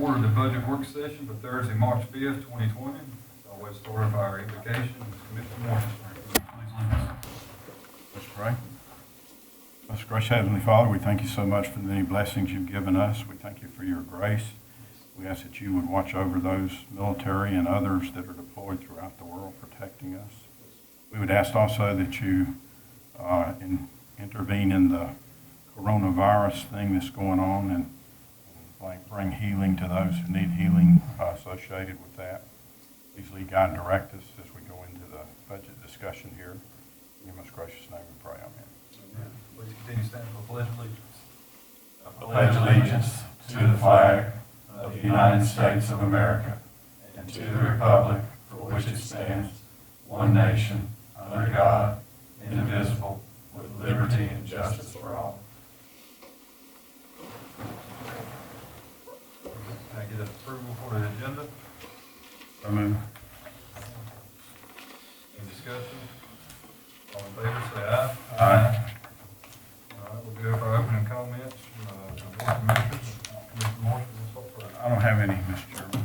order the budget work session for Thursday, March 5th, 2020. It's always started by our invocation. Commissioner Morrison, please lead us. Let's pray. Most gracious Heavenly Father, we thank you so much for the many blessings you've given us. We thank you for your grace. We ask that you would watch over those military and others that are deployed throughout the world, protecting us. We would ask also that you intervene in the coronavirus thing that's going on and bring healing to those who need healing associated with that. Please lead, guide, and direct us as we go into the budget discussion here. In your most gracious name we pray, amen. Amen. Please continue to stand for the pledge of allegiance. I pledge allegiance to the flag of the United States of America and to the republic for which it stands, one nation, under God, indivisible, with liberty and justice for all. Can I get approval for the agenda? So moved. Any discussion? All in favor, say aye. Aye. All right, we'll go for our opening comments. Commissioner Morrison, I don't have any, Mr. Chairman.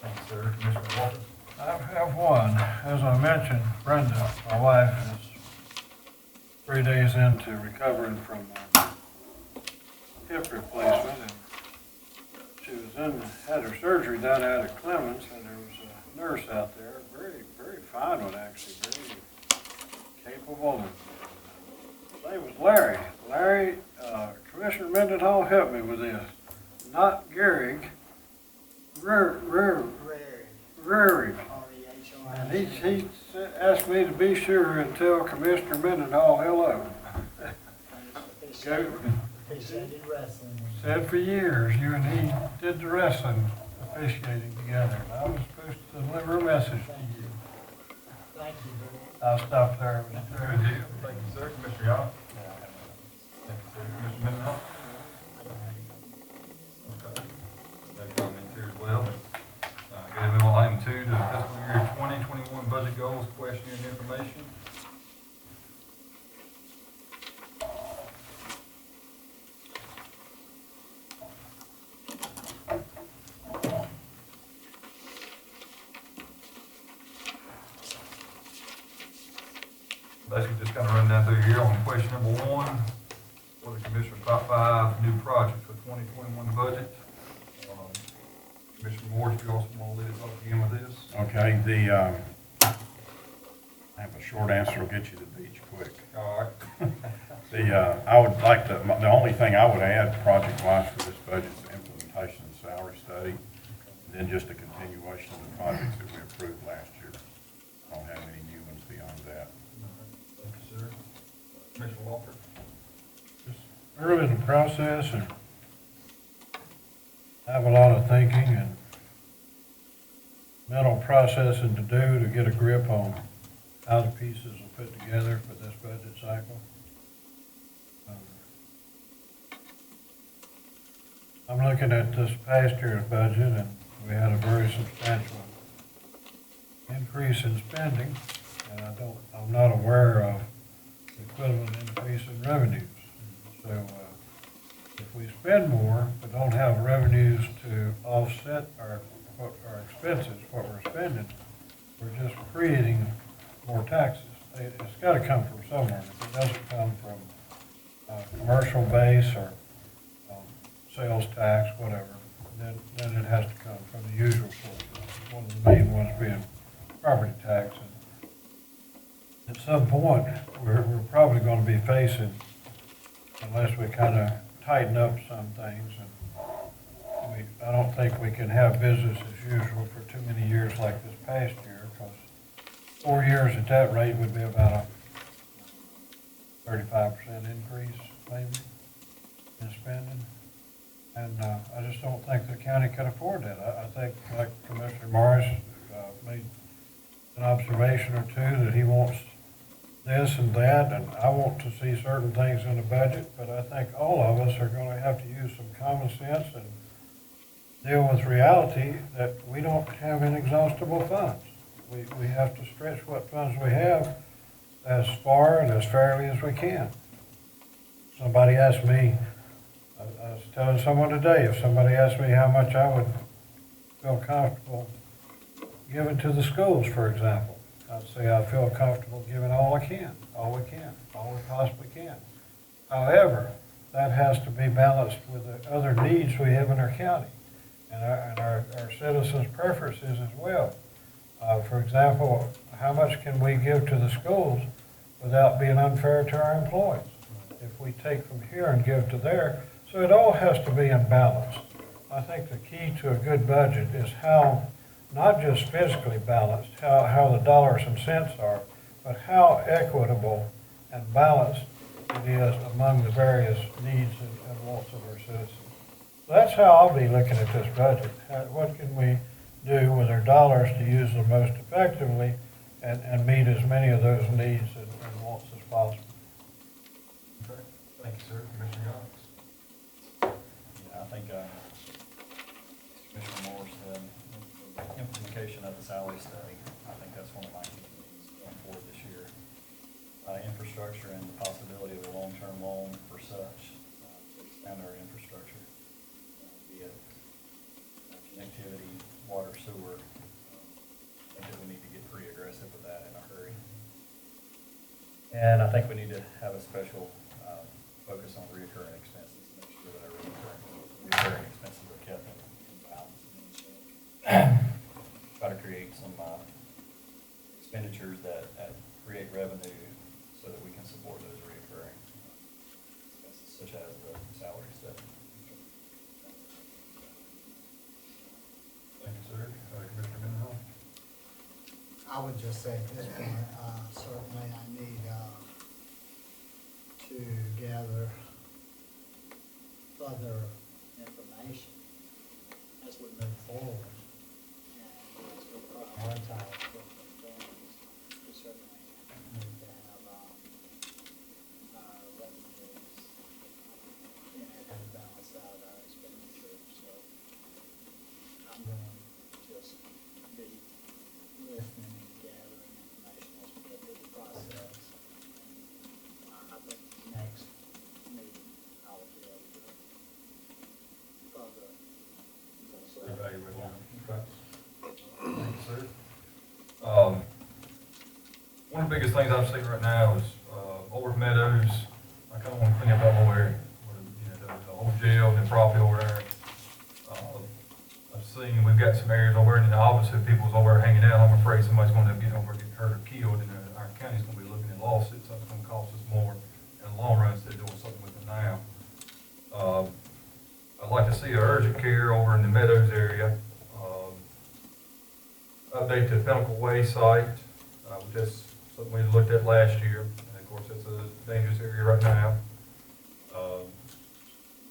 thank you, sir. Commissioner Walker. I have one. As I mentioned, Brenda, my wife, is 3 days into recovering from hip replacement, and she had her surgery done out at Clemens, and there was a nurse out there, very fine one actually, very capable, and his name was Larry. Larry, Commissioner Mendenhall helped me with this. Not Gehrig, Rarick. And he asked me to be sure and tell Commissioner Mendenhall hello. Said for years, you and he did the wrestling officiating together. And I was supposed to deliver a message to you. Thank you. I'll stop there. Good deal. Thank you, sir. Commissioner Yao. Thank you, sir. Commissioner Mendenhall. Okay. No comments here as well. Good. Move on to item 2, the fiscal year 2021 budget goals, question and information. Basically, just kind of run down through here on question number 1. What are the commissioner's top 5 new projects for 2021 budget? Commissioner Moore, if you also want to lead us off again with this. Okay, I have a short answer will get you to the beach quick. All right. I would like to, the only thing I would add project-wise for this budget is the implementation of the salary study, and then just a continuation of the projects that we approved last year. I don't have any new ones beyond that. Thank you, sir. Commissioner Walker. Just early in the process, and I have a lot of thinking and mental processing to do to get a grip on how the pieces are put together for this budget cycle. I'm looking at this past year's budget, and we had a very substantial increase in spending, and I'm not aware of the equivalent increase in revenues. So if we spend more but don't have revenues to offset our expenses, what we're spending, we're just creating more taxes. It's got to come from somewhere. If it doesn't come from commercial base or sales tax, whatever, then it has to come from the usual sources. One of the main ones being property tax. And at some point, we're probably going to be facing, unless we kind of tighten up some things, and I don't think we can have business as usual for too many years like this past year, because 4 years at that rate would be about a 35% increase, maybe, in spending. And I just don't think the county could afford that. I think, like Commissioner Morris made an observation or two, that he wants this and that, and I want to see certain things in the budget, but I think all of us are going to have to use some common sense and deal with reality that we don't have inexhaustible funds. We have to stretch what funds we have as far and as fairly as we can. Somebody asked me I was telling someone today, if somebody asked me how much I would feel comfortable giving to the schools, for example, I'd say I feel comfortable giving all I can, all we possibly can. However, that has to be balanced with the other needs we have in our county and our citizens' preferences as well. For example, how much can we give to the schools without being unfair to our employees? If we take from here and give to there, so it all has to be in balance. I think the key to a good budget is how, not just physically balanced, how the dollars and cents are, but how equitable and balanced it is among the various needs and wants of our citizens. So that's how I'll be looking at this budget. What can we do with our dollars to use them most effectively and meet as many of those needs and wants as possible? Okay, thank you, sir. Commissioner Young? Yeah, I think Commissioner Moore said, the implementation of the salary study, I think that's one of my key things going forward this year. Infrastructure and the possibility of a long-term loan for such, to expand our infrastructure, be it connectivity, water, sewer. I think that we need to get pretty aggressive with that in a hurry. And I think we need to have a special focus on recurring expenses, to make sure that our recurring expenses are kept in balance. Try to create some expenditures that create revenue so that we can support those recurring expenses, such as the salary study. Thank you, sir. Commissioner Mendenhall? I would just say at this point, certainly I need, to gather further information as we move forward. And as we prioritize different things, we certainly need to have, revenues, and balance out our expenditures. So I'm going to just be listening and gathering information as we go through the process. I think next meeting, I will be able to further. Evaluate on it. Okay. Thank you, sir. One of the biggest things I've seen right now is, over Meadows. I kind of want to clean up that whole area, the old jail and the property over there. I've seen, we've got some areas over in the opposite, people's over there hanging out. I'm afraid somebody's going to get over, getting hurt or killed, and our county's going to be looking at lawsuits. That's going to cost us more in the long run instead of doing something with it now. I'd like to see urgent care over in the Meadows area. Update to the Pinnacle Way site, which is something we looked at last year. And of course, it's a dangerous area right now.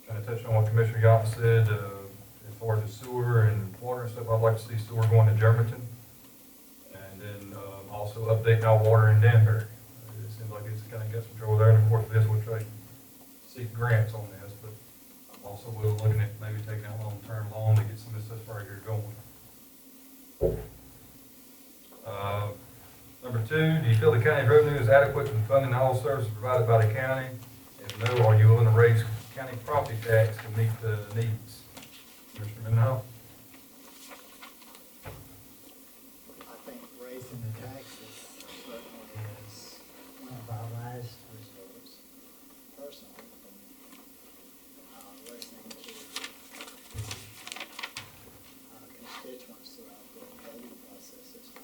Kind of touching on what Commissioner Yacht said, as far as the sewer and water and stuff, I'd like to see sewer going to Germantown. And then also updating our water in Danbury. It seems like it's kind of got some trouble there. And of course, this will try to seek grants on this, but I'm also looking at maybe taking out long-term loan to get some of this stuff right here going. Number 2, do you feel the county's revenue is adequate in funding all services provided by the county? If no, are you willing to raise county property tax to meet the needs? Commissioner Mendenhall? I think raising the taxes certainly is one of our last resorts, personally, from listening to constituents throughout the voting process this time.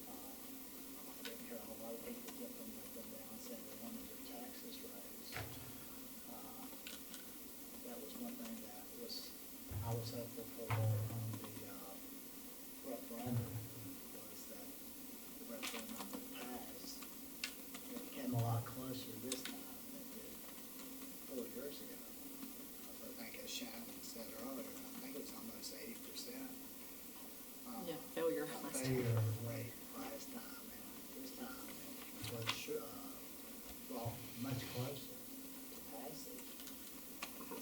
I didn't hear a whole lot of people jumping up and down saying they wanted their taxes raised. That was one thing that I was hopeful for on the referendum, was that the referendum that passed, it came a lot closer this time than it did 4 years ago. I think as Shannon said earlier, I think it was almost 80%. Yeah, failure last time. Failure rate last time, and this time it was, well, much closer to passage. And,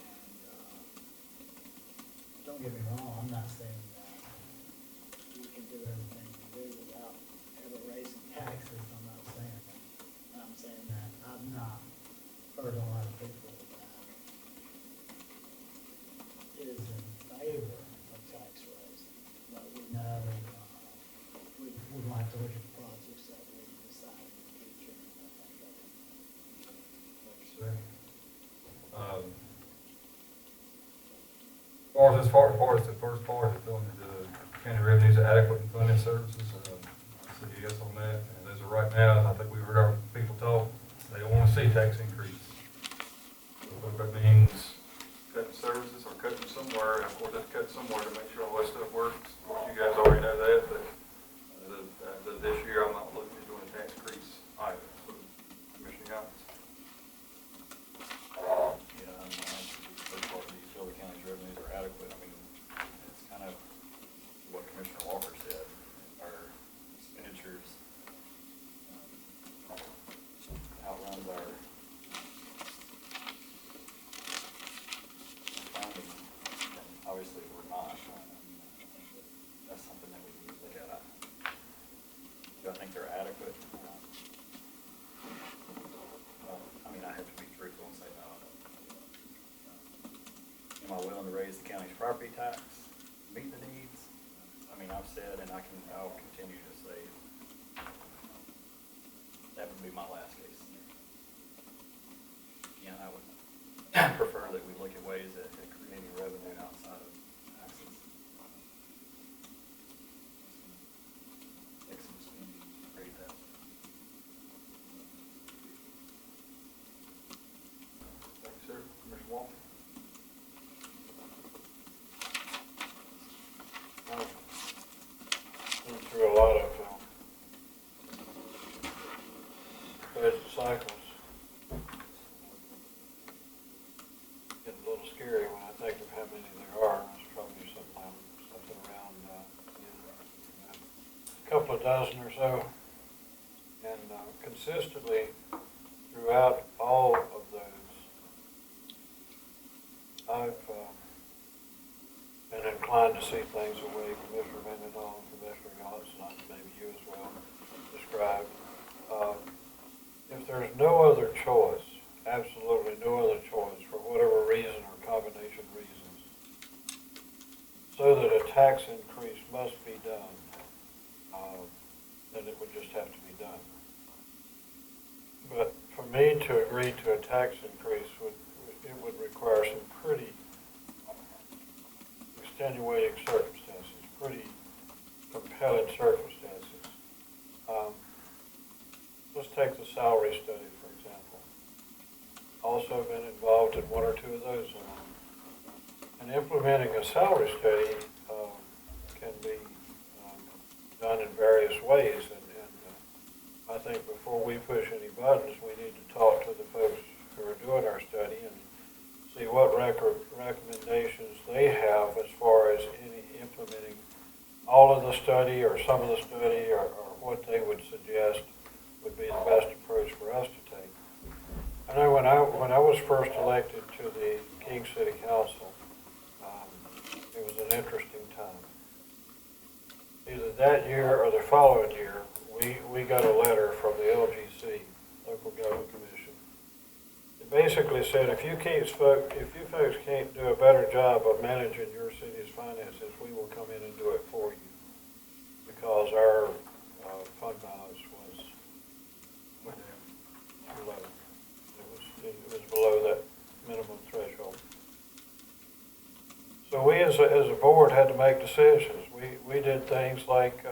don't get me wrong, I'm not saying that you can do everything you do without ever raising taxes. I'm not saying that. I'm saying that I've not heard a lot of people that have to look at the projects that we decide in the future. I think I can make sure. As far as the first part, the filling the county revenues are adequate in funding services, I said yes on that. And as of right now, I think we heard our people talk, they don't want to see tax increase. So whether that means cutting services or cutting somewhere, and of course, that's cut somewhere to make sure all that stuff works. Of course, you guys already know that, but this year, I'm not looking at doing a tax increase either. So, Commissioner Young? Yeah, I'm first part, do you feel the county's revenues are adequate? I mean, it's kind of what Commissioner Walker said. Our expenditures outruns our funding, and obviously we're not. I think that's something that we need to look at. Do I think they're adequate? Well, I mean, I have to be truthful and say no. Am I willing to raise the county's property tax, meet the needs? I mean, I've said, and I'll continue to say, that would be my last case scenario. Yeah, I would prefer that we look at ways at creating revenue outside of taxes. Take some spending, create that. Thank you, sir. Commissioner Walker? Went through a lot of budget cycles. Getting a little scary when I think of how many there are. There's probably something around a couple of dozen or so. And consistently throughout all of those, I've been inclined to see things the way Commissioner Departmental, Commissioner Johnson, maybe you as well, described. If there's no other choice, absolutely no other choice, for whatever reason or combination of reasons, so that a tax increase must be done, then it would just have to be done. But for me to agree to a tax increase would require some pretty extenuating circumstances, pretty compelling circumstances. Let's take the salary study, for example. Also been involved in one or two of those. And implementing a salary study can be done in various ways. And I think before we push any buttons, we need to talk to the folks who are doing our study and see what recommendations they have as far as implementing all of the study or some of the study, or what they would suggest would be the best approach for us to take. I know when I was first elected to the King City Council, it was an interesting time. Either that year or the following year, we got a letter from the LGC, Local Government Commission. It basically said, if you folks can't do a better job of managing your city's finances, we will come in and do it for you, because our fund balance was too low. It was below that minimum threshold. So we as a board had to make decisions. We did things like,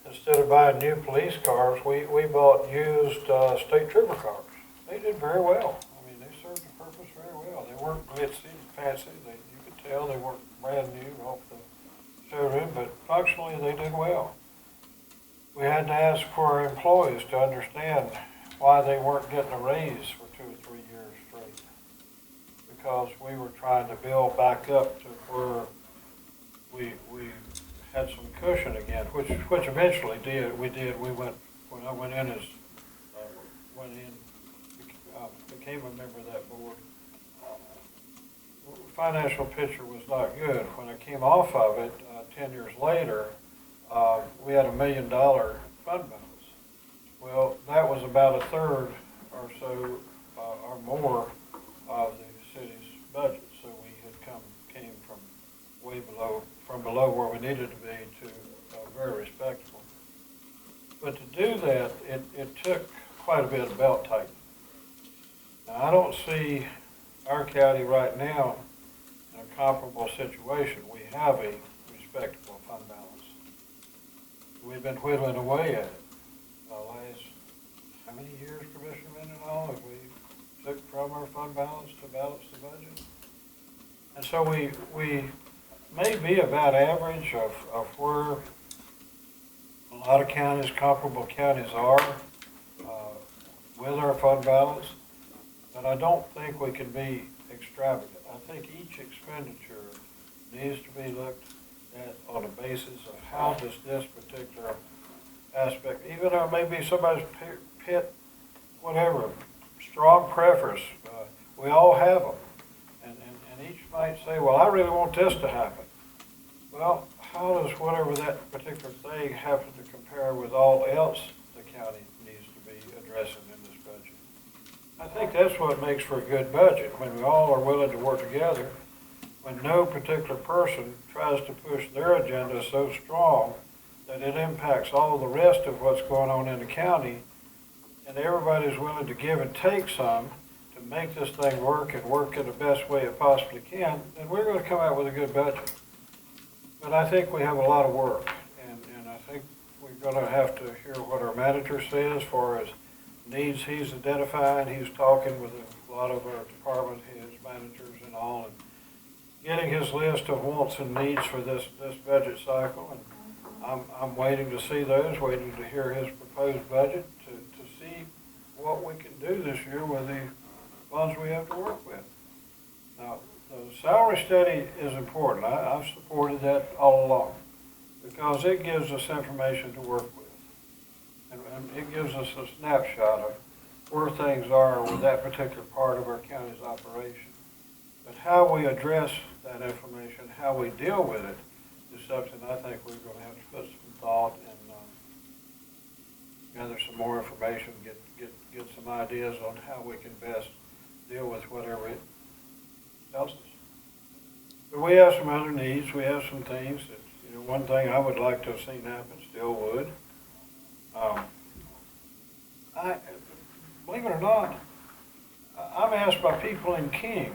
instead of buying new police cars, we bought used state trooper cars. They did very well. I mean, they served the purpose very well. They weren't glitzy, fancy. You could tell they weren't brand new off the showroom, but functionally they did well. We had to ask for our employees to understand why they weren't getting a raise for 2 or 3 years straight, because we were trying to build back up to where we had some cushion again, which eventually did. We went, when I went in became a member of that board, the financial picture was not good. When I came off of it 10 years later, we had $1 million fund balance. Well, that was about a third or so or more of the city's budget. So we had came from way below, where we needed to be, to very respectable. But to do that, it took quite a bit of belt tightening. Now, I don't see our county right now in a comparable situation. We have a respectable fund balance. We've been whittling away at it. Last, how many years, Commissioner Mendenhall, have we took from our fund balance to balance the budget? And so we may be about average of where a lot of counties, comparable counties are with our fund balance, but I don't think we can be extravagant. I think each expenditure needs to be looked at on the basis of how does this particular aspect, even though maybe somebody's pit, whatever, strong preference, we all have them. And each might say, well, I really want this to happen. Well, how does whatever that particular thing happen to compare with all else the county needs to be addressing in this budget? I think that's what makes for a good budget, when we all are willing to work together, when no particular person tries to push their agenda so strong that it impacts all the rest of what's going on in the county, and everybody's willing to give and take some to make this thing work and work in the best way it possibly can, then we're going to come out with a good budget. But I think we have a lot of work, and I think we're going to have to hear what our manager says as far as needs he's identifying. He's talking with a lot of our department heads, managers and all, and getting his list of wants and needs for this budget cycle. And I'm waiting to see those, waiting to hear his proposed budget to see what we can do this year with the funds we have to work with. Now, the salary study is important. I've supported that all along because it gives us information to work with. And it gives us a snapshot of where things are with that particular part of our county's operation. But how we address that information, how we deal with it, is something I think we're going to have to put some thought and gather some more information, get some ideas on how we can best deal with whatever it tells us. But we have some other needs. We have some things that, one thing I would like to have seen happen, still would. Believe it or not, I'm asked by people in King,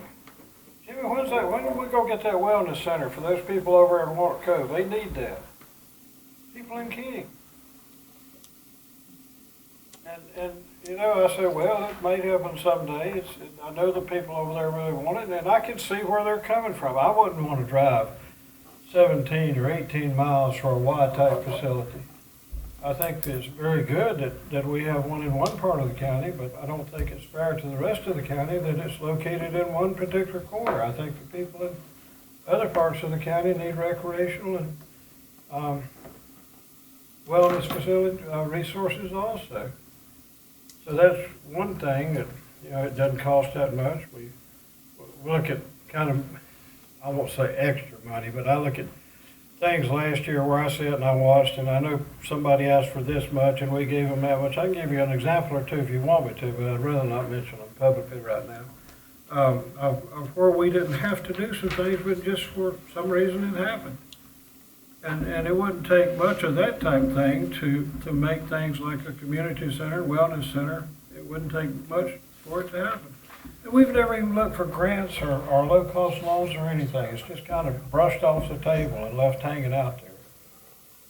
Jimmy, when do we go get that wellness center for those people over in Walnut Cove? They need that. People in King. And I say, well, it may happen someday. I know the people over there really want it, and I can see where they're coming from. I wouldn't want to drive 17 or 18 miles for a Y-type facility. I think it's very good that we have one in one part of the county, but I don't think it's fair to the rest of the county that it's located in one particular corner. I think the people in other parts of the county need recreational and wellness facility resources also. So that's one thing that, it doesn't cost that much. We look at kind of, I won't say extra money, but I look at things last year where I sat and I watched, and I know somebody asked for this much and we gave them that much. I can give you an example or two if you want me to, but I'd rather not mention them publicly right now. Of where we didn't have to do some things, but just for some reason it happened. And it wouldn't take much of that type thing to make things like a community center, wellness center. It wouldn't take much for it to happen. And we've never even looked for grants or low-cost loans or anything. It's just kind of brushed off the table and left hanging out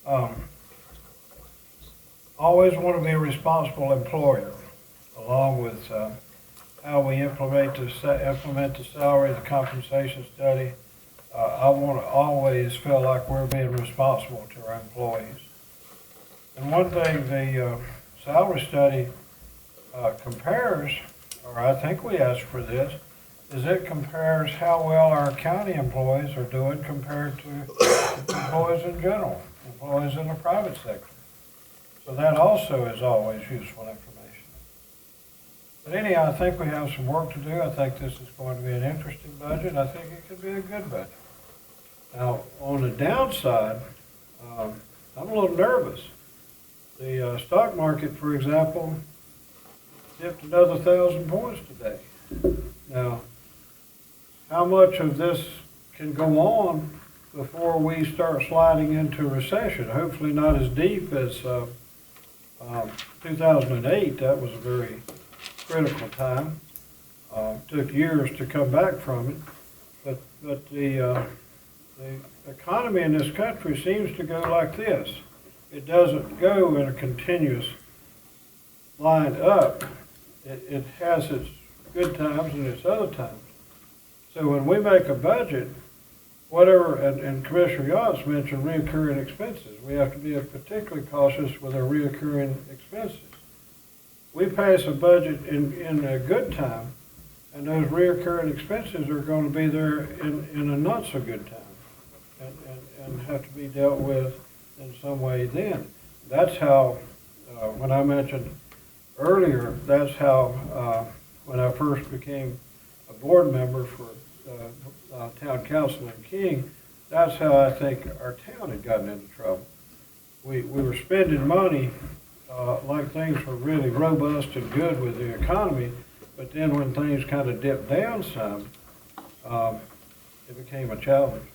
there. Always want to be a responsible employer, along with how we implement the salary, the compensation study. I want to always feel like we're being responsible to our employees. And one thing the salary study compares, or I think we asked for this, is it compares how well our county employees are doing compared to employees in general, employees in the private sector. So that also is always useful information. But anyhow, I think we have some work to do. I think this is going to be an interesting budget. I think it could be a good budget. Now, on the downside, I'm a little nervous. The stock market, for example, dipped another 1,000 points today. Now, how much of this can go on before we start sliding into recession? Hopefully not as deep as 2008, that was a very critical time. Took years to come back from it, but the economy in this country seems to go like this. It doesn't go in a continuous line up. It has its good times and its other times. So when we make a budget, whatever, and Commissioner Yachts mentioned reoccurring expenses. We have to be particularly cautious with our reoccurring expenses. We pass a budget in a good time, and those reoccurring expenses are going to be there in a not so good time, and have to be dealt with in some way then. That's how, when I mentioned earlier, that's how, when I first became a board member for town council in King, that's how I think our town had gotten into trouble. We were spending money like things were really robust and good with the economy, but then when things kind of dipped down some, it became a challenge.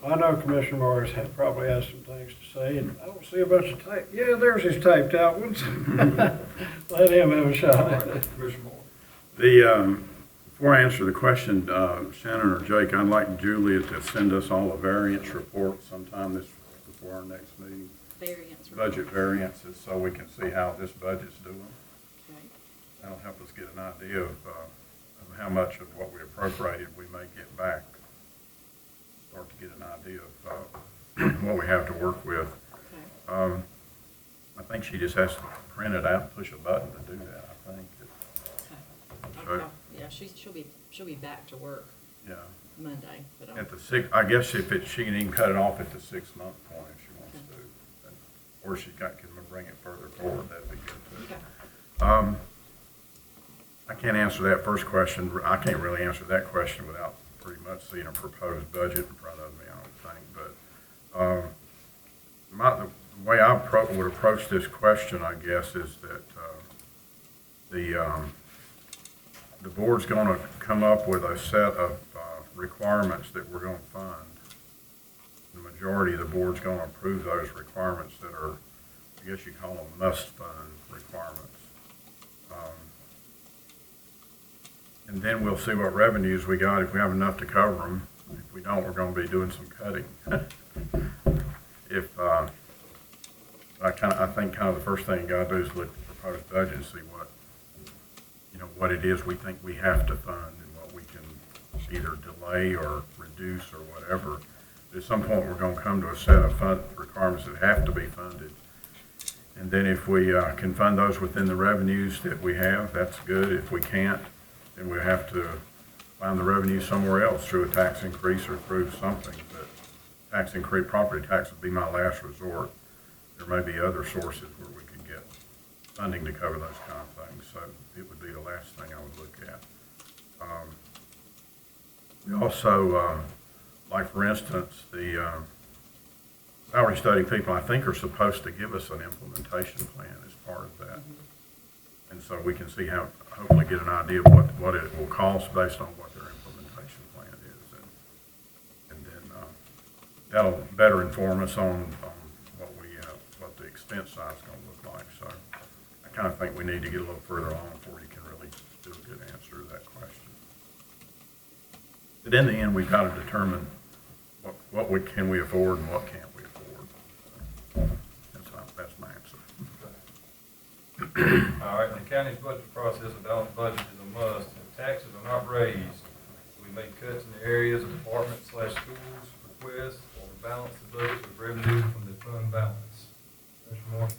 I know Commissioner Morris had probably has some things to say, and I don't see a bunch of tape. Yeah, there's his taped out ones. Let him have a shot at it. Commissioner Moore. Before I answer the question, Shannon or Jake, I'd like Julia to send us all a variance report sometime before our next meeting. Variance. Budget variances, so we can see how this budget's doing. Okay. That'll help us get an idea of how much of what we appropriated we may get back. Start to get an idea of what we have to work with. Okay. I think she just has to print it out and push a button to do that, I think. Okay. Yeah, she'll be back to work Yeah. Monday, but At the I guess she can even cut it off at the 6-month point if she wants to. Or she can bring it further forward, that'd be good too. Okay. I can't answer that first question. I can't really answer that question without pretty much seeing a proposed budget in front of me, I don't think. But the way I would approach this question, I guess, is that the board's going to come up with a set of requirements that we're going to fund. The majority of the board's going to approve those requirements that are, I guess you call them must-fund requirements. And then we'll see what revenues we got, if we have enough to cover them. If we don't, we're going to be doing some cutting. I think kind of the first thing you got to do is look at the proposed budget and see what it is we think we have to fund and what we can either delay or reduce or whatever. At some point, we're going to come to a set of fund requirements that have to be funded. And then if we can fund those within the revenues that we have, that's good. If we can't, then we have to find the revenue somewhere else through a tax increase or through something. But tax increase, property tax would be my last resort. There may be other sources where we can get funding to cover those kind of things. So it would be the last thing I would look at. We also, like for instance, the salary study people, I think, are supposed to give us an implementation plan as part of that. And so we can see how, hopefully get an idea of what it will cost based on what their implementation plan is. And then that'll better inform us on what the expense side is going to look like. So I kind of think we need to get a little further on before you can really do a good answer to that question. But in the end, we've got to determine what can we afford and what can't we afford. That's my answer. All right, the county's budget process, a balanced budget is a must. If taxes are not raised, we make cuts in the areas of department/schools requests, or we balance the budget with revenue from the fund balance. Commissioner Moore?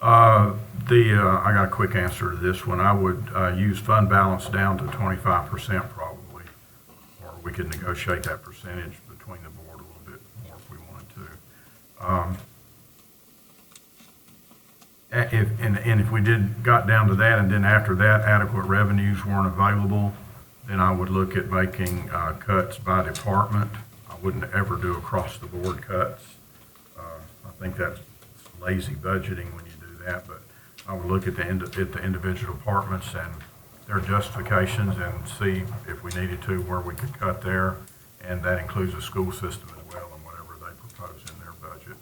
I got a quick answer to this one. I would use fund balance down to 25% probably, or we could negotiate that percentage between the board a little bit more if we wanted to. If we got down to that, and then after that adequate revenues weren't available, then I would look at making cuts by department. I wouldn't ever do across the board cuts. I think that's lazy budgeting when you do that, but I would look at the individual departments and their justifications and see if we needed to, where we could cut there, and that includes the school system as well and whatever they propose in their budget.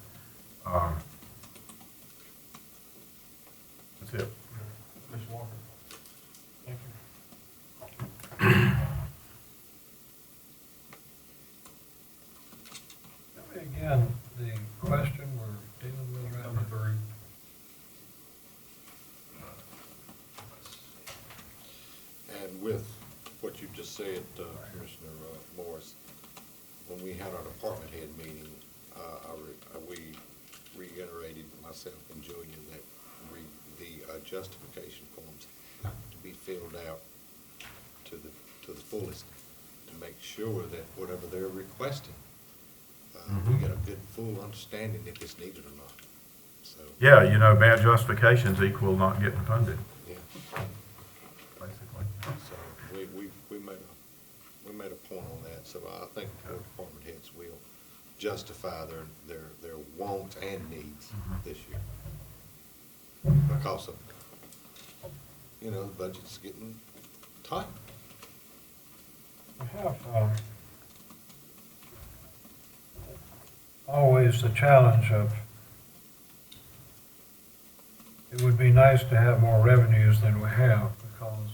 said, Commissioner Morris, when we had our department head meeting, we reiterated, myself and Julia, that the justification forms have to be filled out to the fullest to make sure that whatever they're requesting, we get a good, full understanding if it's needed or not. So, Yeah, you know, bad justifications equal not getting funded, yeah. basically. So we made a point on that, so I think our department heads will justify their wants and needs this year. Because of, the budget's getting tight. We have, always the challenge of, it would be nice to have more revenues than we have, because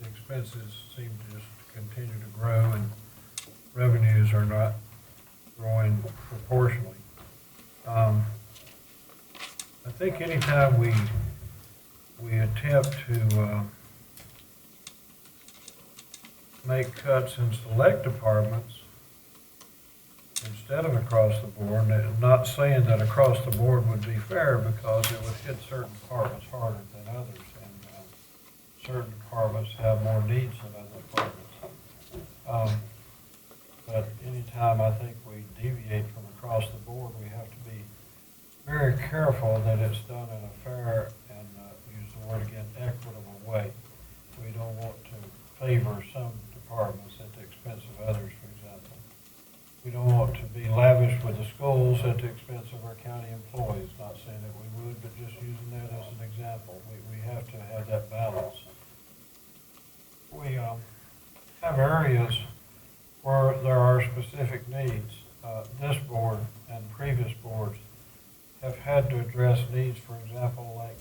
the expenses seem to just continue to grow and revenues are not growing proportionally. I think anytime we attempt to make cuts in select departments instead of across the board, and not saying that across the board would be fair, because it would hit certain departments harder than others, and certain departments have more needs than other departments. But anytime I think we deviate from across the board, we have to be very careful that it's done in a fair and, use the word again, equitable way. We don't want to favor some departments at the expense of others, for example. We don't want to be lavish with the schools at the expense of our county employees. Not saying that we would, but just using that as an example. We have to have that balance. We have areas where there are specific needs. This board and previous boards have had to address needs, for example, like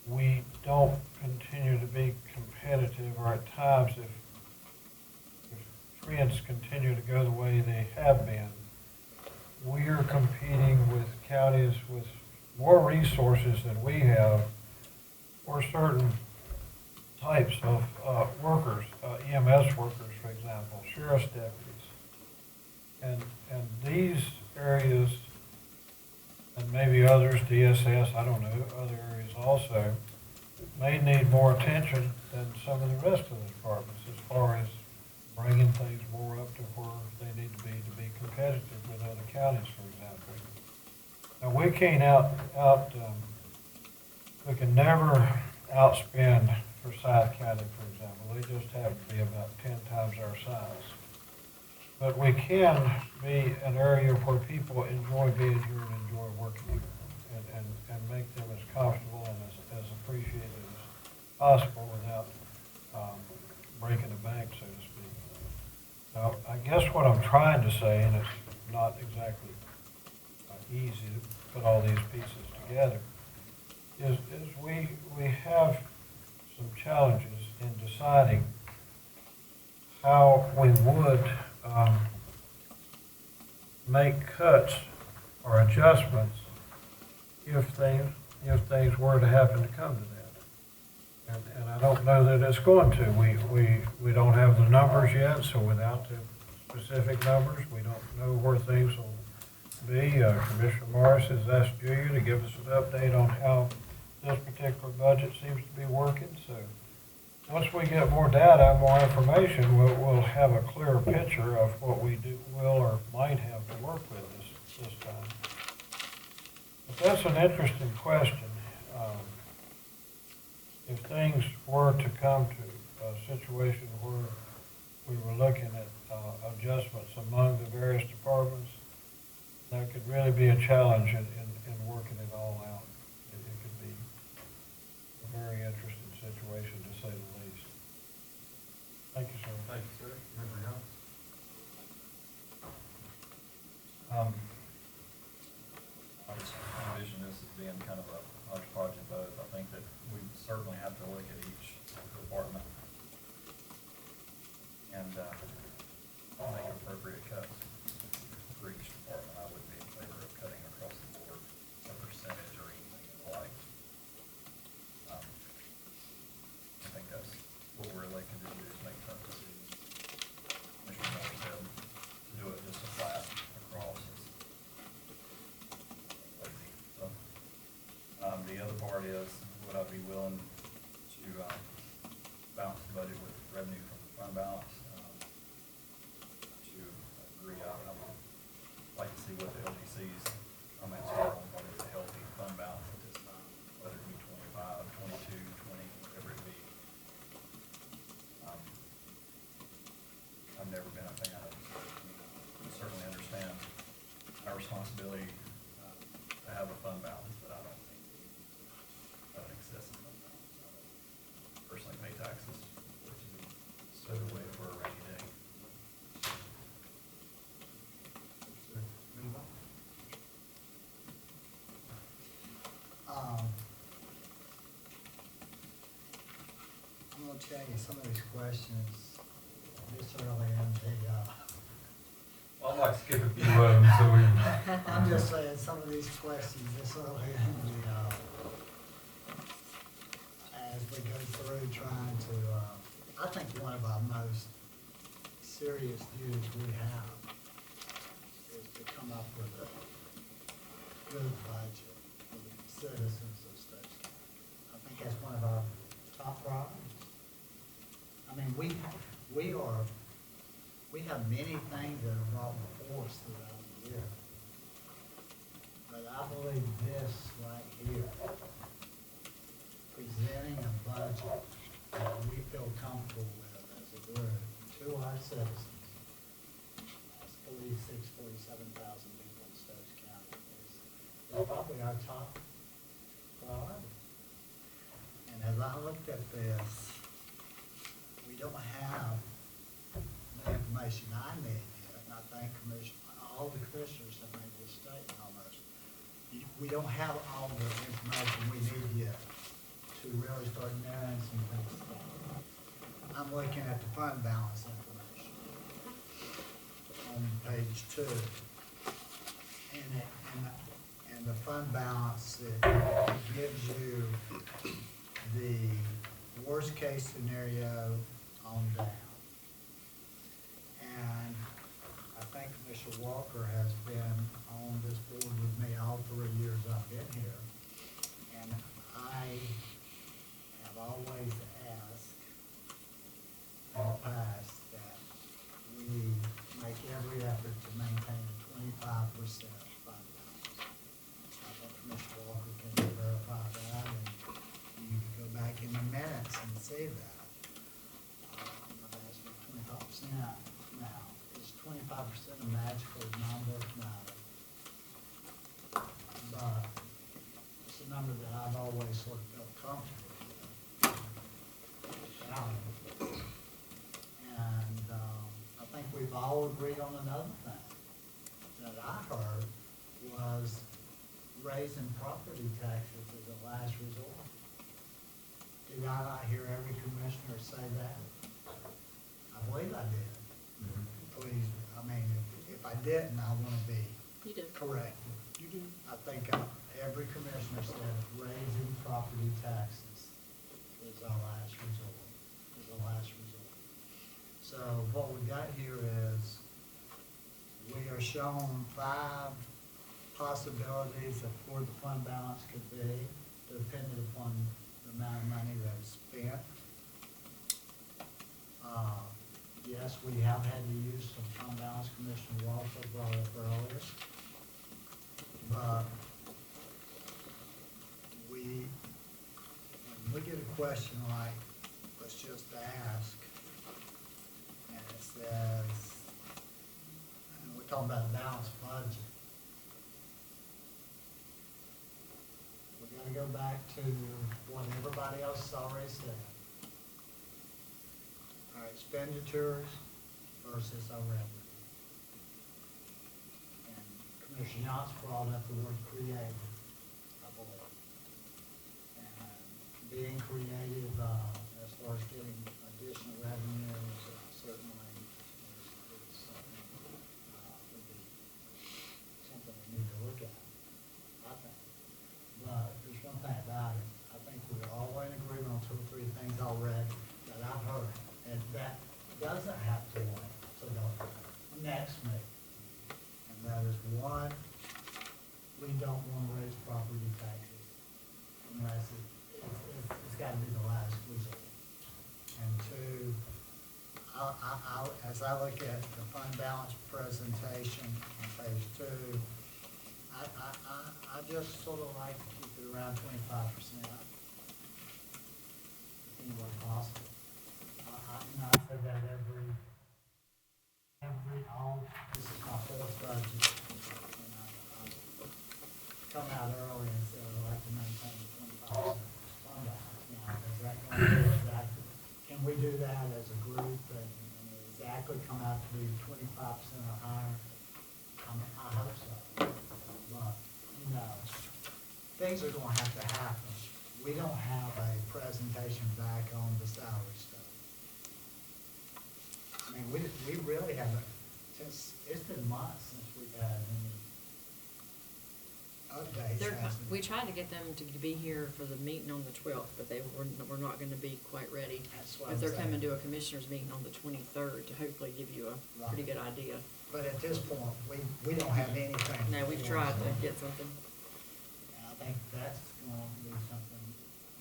we don't continue to be competitive, or at times if trends continue to go the way they have been, we are competing with counties with more resources than we have for certain types of workers, EMS workers, for example, sheriff's deputies. And these areas, and maybe others, DSS, I don't know, other areas also, may need more attention than some of the rest of the departments as far as bringing things more up to where they need to be competitive with other counties, for example. Now, we can't we can never outspend Forsyth County, for example. They just happen to be about 10 times our size. But we can be an area where people enjoy being here and enjoy working here, and make them as comfortable and as appreciated as possible without breaking the bank, so to speak. Now, I guess what I'm trying to say, and it's not exactly easy to put all these pieces together, is we have some challenges in deciding how we would make cuts or adjustments if things were to happen to come to that. And I don't know that it's going to. We don't have the numbers yet, so without the specific numbers, we don't know where things will be. Commissioner Morris has asked Julia to give us an update on how this particular budget seems to be working. So once we get more data, more information, we'll have a clearer picture of what we will or might have to work with this time. But that's an interesting question. If things were to come to a situation where we were looking at adjustments among the various departments, that could really be a challenge in working it all out. It could be a very interesting situation, to say the least. Thank you, sir. Thank you, sir. Commissioner Young? I just envision this as being kind of a hodgepodge of both. I think that we certainly have to look at each department and make appropriate cuts for each department. I would be in favor of cutting across the board a percentage or anything like. I think that's what we're elected to do, is make tough decisions. part is, would I be willing to balance the budget with revenue from the fund balance? To agree, I would like to see what the LGC's comments are on what is a healthy fund balance at this time, whether it be 25, 22, 20, whatever it be. I've never been a fan of it. I certainly understand our responsibility to have a fund balance, but I don't think we need to have an excessive fund balance. I don't personally pay taxes for it to be stowed away for a rainy day. I'm gonna tell you, some of these questions, this early in the, I'd like to skip a few of them, so we, I'm just saying, some of these questions, this early in the, as we go through trying to, I think one of our most serious duties we have is to come up with a good budget for the citizens of Stokes County. I think that's one of our top priorities. I mean, we have many things that are brought before us throughout the year. But I believe this right here, presenting a budget that we feel comfortable with as a group to our citizens, that's 47,000 people in Stokes County, is probably our top priority. And as I looked at this, we don't have the information I need yet, and I think all the commissioners have made this statement almost. We don't have all the information we need yet to really start narrowing some things down. I'm looking at the fund balance information on page 2. And the fund balance, it gives you the worst case scenario on down. And I think Commissioner Walker has been on this board with me all 3 years I've been here. And I have always asked in the past that we make every effort to maintain a 25% fund balance. I think Commissioner Walker can verify that, and you can go back in the minutes and see that. I've asked for 25% now. Is 25% a magical number? No. But it's a number that I've always sort of felt comfortable with. And I think we've all agreed on another thing that I heard was raising property taxes as a last resort. Did I not hear every commissioner say that? I believe I did. Please, I mean, if I didn't, I want to be You did. corrected. You did. I think every commissioner said raising property taxes is our last resort, So what we got here is, we are shown 5 possibilities of where the fund balance could be, depending upon the amount of money that is spent. Yes, we have had to use some fund balance, Commissioner Walker brought up earlier. But when we get a question like, let's just ask, and it says, and we're talking about a balanced budget. We're gonna go back to what everybody else has already said. Our expenditures versus our revenue. And Commissioner Yance brought up the word creative, I believe. And being creative, as far as getting additional revenues, certainly is something, would be something we need to look at, I think. But there's one thing about it, I think we're all in agreement on 2 or 3 things already that I've heard. And that doesn't have to wait till the next meeting. And that is, 1, we don't want to raise property taxes unless it's gotta be the last resort. And two, as I look at the fund balance presentation on page 2, I just sort of like to keep it around 25%. Anywhere possible. I said that this is my fourth budget. And I come out early and said I'd like to maintain the 25% fund balance. Now, is that going to be exactly, can we do that as a group and exactly come out to be 25% or higher? I hope so. But, you know, things are going to have to happen. We don't have a presentation back on the salary stuff. I mean, we really haven't, it's been months since we've had any updates. hasn't it? We tried to get them to be here for the meeting on the 12th, but they were not gonna be quite ready. That's what But I'm they're saying. coming to a commissioners meeting on the 23rd to hopefully give you a pretty good idea. But at this point, we don't have anything. No, we've tried to get something. And I think that's going to be something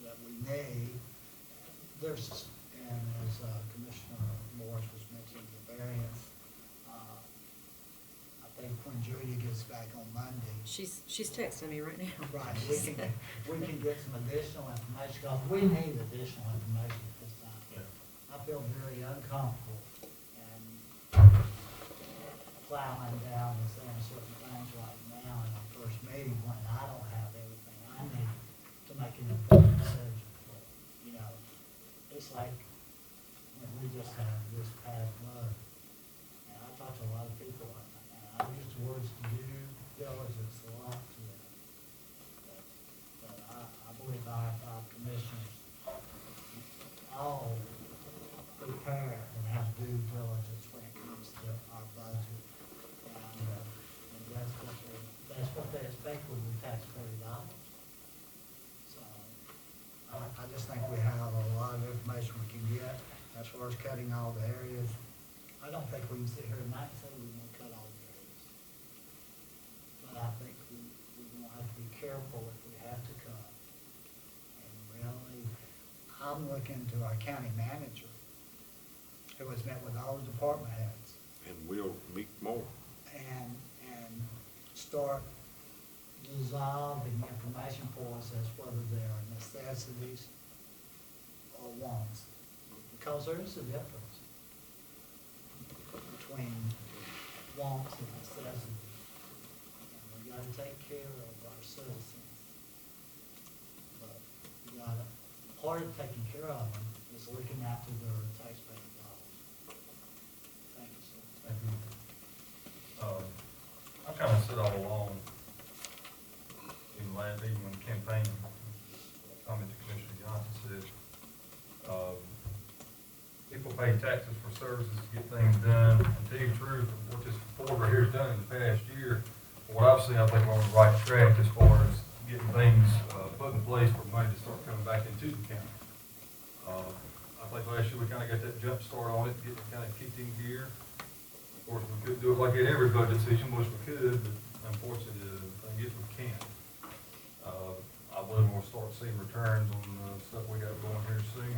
that we need. And as Commissioner Morris was mentioning, the variance, I think when Julia gets back on Monday, She's texting me right now. right, we can get some additional information, because we need additional information at this time. I feel very uncomfortable and plowing down and saying certain things right now in our first meeting when I don't have everything I need to make an informed decision. But, you know, it's like when we just had this past month, and I talked to a lot of people, and I use the words due diligence a lot to them. But I believe our commissioners all prepare and have due diligence when it comes to our budget. And that's what they expect with the taxpayer dollars. So, I just think we have a lot of information we can get as far as cutting all the areas. I don't think we can sit here tonight and say we want to cut all the areas. But I think we're going to have to be careful if we have to cut. And really, I'm looking to our county manager, who has met with all the department heads. And we'll meet more. And start dissolving information for us as whether they are necessities or wants. Because there is a difference between wants and necessities. And we gotta take care of our citizens. But part of taking care of them is looking after their taxpayer dollars. Thank you, sir. Thank you. I kind of said all along, even when campaigning, comment to Commissioner Johnson said, people pay taxes for services to get things done. And to tell you the truth, what this board right here has done in the past year, from what I've seen, I think we're on the right track as far as getting things put in place for money to start coming back into the county. I think last year we kind of got that jump start on it, getting it kind of kicked in gear. Of course, we couldn't do it like in every budget season, which we could, but unfortunately, the thing is we can't. I believe we'll start seeing returns on the stuff we got going here soon.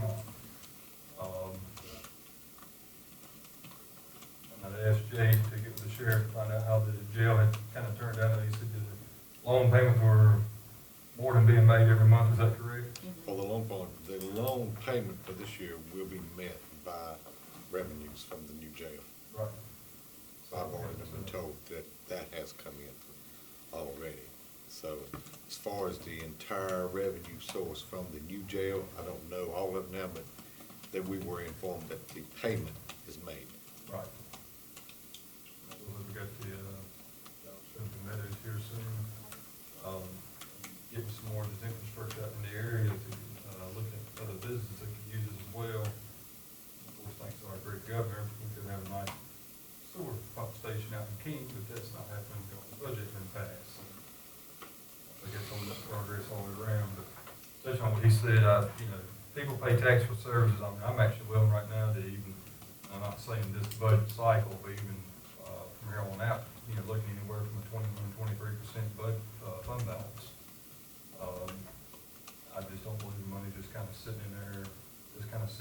And I'd asked Jay to get with the sheriff to find out how the jail had kind of turned out. He said the loan payments were more than being made every month. Is that correct? For the loan payment for this year will be met by revenues from the new jail. Right. So I've already been told that has come in already. So as far as the entire revenue source from the new jail, I don't know all of it now, but that we were informed that the payment is made. Right. We got the Meadows here soon. Getting some more of this infrastructure out in the area to look at other businesses that could use it as well. Of course, thanks to our great governor, we could have a nice sewer pump station out in King, but that's not happening until the budget has been passed. So I guess on this progress all the way around, but touching on what he said, people pay tax for services. I mean, I'm actually willing right now to even, I'm not saying this budget cycle, but even from here on out, looking anywhere from a 21 to 23% budget fund balance.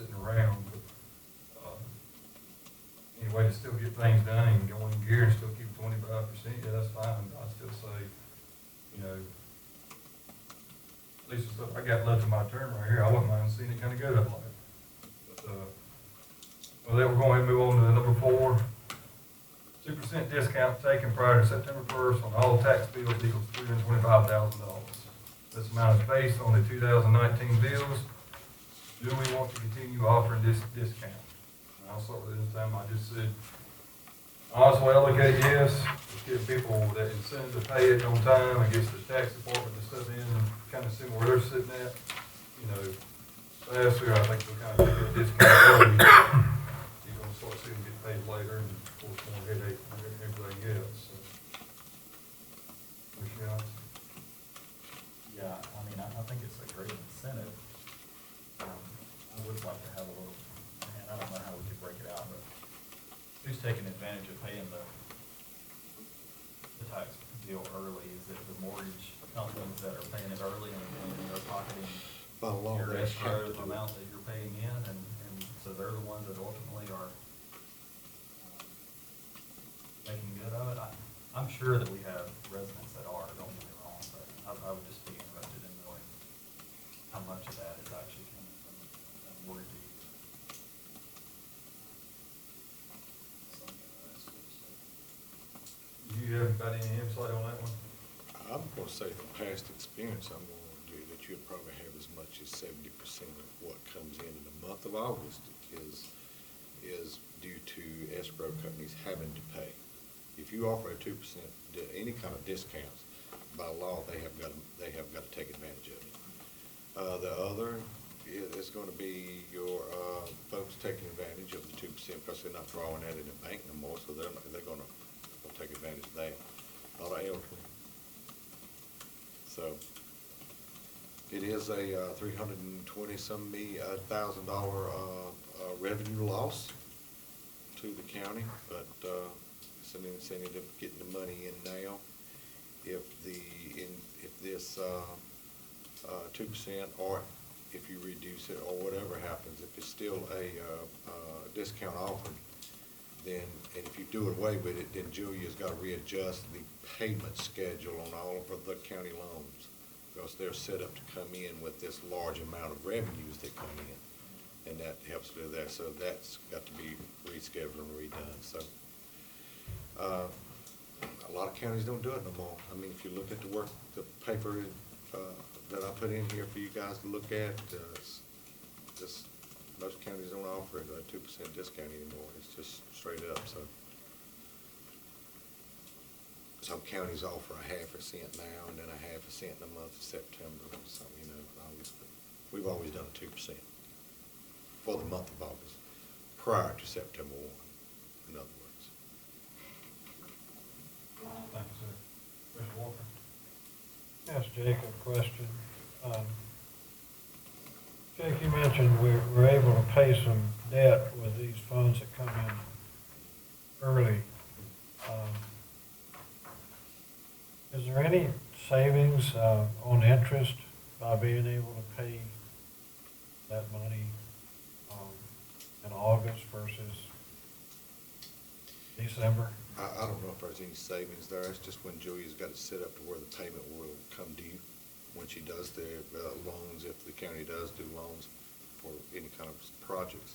sitting around, but, anyway, to still get things done and go in gear and still keep 25%, yeah, that's fine. I still say, you know, at least the stuff I got left in my term right here, I wouldn't mind seeing it kind of go that way. But, well, then we're going to move on to number 4. 2% discount taken prior to September 1st on all tax bills equals $325,000. This amount is based on the 2019 bills. Do we want to continue offering this discount? And I'll start with this time. I just said, honestly, I look at it, yes, just give people that incentive to pay it on time. It gets the tax department to step in and kind of see where they're sitting at. You know, faster, I think we'll kind of take that discount early. You're gonna start seeing them get paid later, and of course, more headache and everything else, so. What's your odds? Yeah, I mean, I think it's a great incentive. I would like to have a little, and I don't know how we could break it out, but who's taking advantage of paying the tax bill early? Is it the mortgage companies that are paying it early and they're pocketing By law, your they escrow have to. amount that you're paying in, and so they're the ones that ultimately are making good of it? I'm sure that we have residents that are, don't get me wrong, but I would just be interested in knowing how much of that is actually coming from a mortgage. Do you have about any insight on that one? I'm gonna say from past experience, I'm gonna do that you'll probably have as much as 70% of what comes in the month of August is due to escrow companies having to pay. If you offer a 2%, any kind of discounts, by law, they have got to take advantage of it. The other is gonna be your, folks taking advantage of the 2% because they're not drawing that in the bank no more, so they're gonna take advantage of that. A lot of elderly. So, it is a $320,000 revenue loss to the county, but, it's an incentive of getting the money in now. If this 2%, or if you reduce it, or whatever happens, if it's still a discount offered, then, and if you do away with it, then Julia's got to readjust the payment schedule on all of the county loans, because they're set up to come in with this large amount of revenues that come in, and that helps do that. So that's got to be rescheduled and redone. So a lot of counties don't do it no more. I mean, if you look at the paper that I put in here for you guys to look at, just most counties don't offer a 2% discount anymore. It's just straight up. So some counties offer a 0.5% now, and then a 0.5% in the month of September, or something, you know, August. But we've always done a 2% for the month of August, prior to September 1, in other words. Thank you, sir. Mr. Walker? Ask Jake a question. Jake, you mentioned we're able to pay some debt with these funds that come in early. Is there any savings on interest by being able to pay that money in August versus December? I don't know if there's any savings there. It's just when Julia's got it set up to where the payment will come due when she does the loans, if the county does do loans for any kind of projects.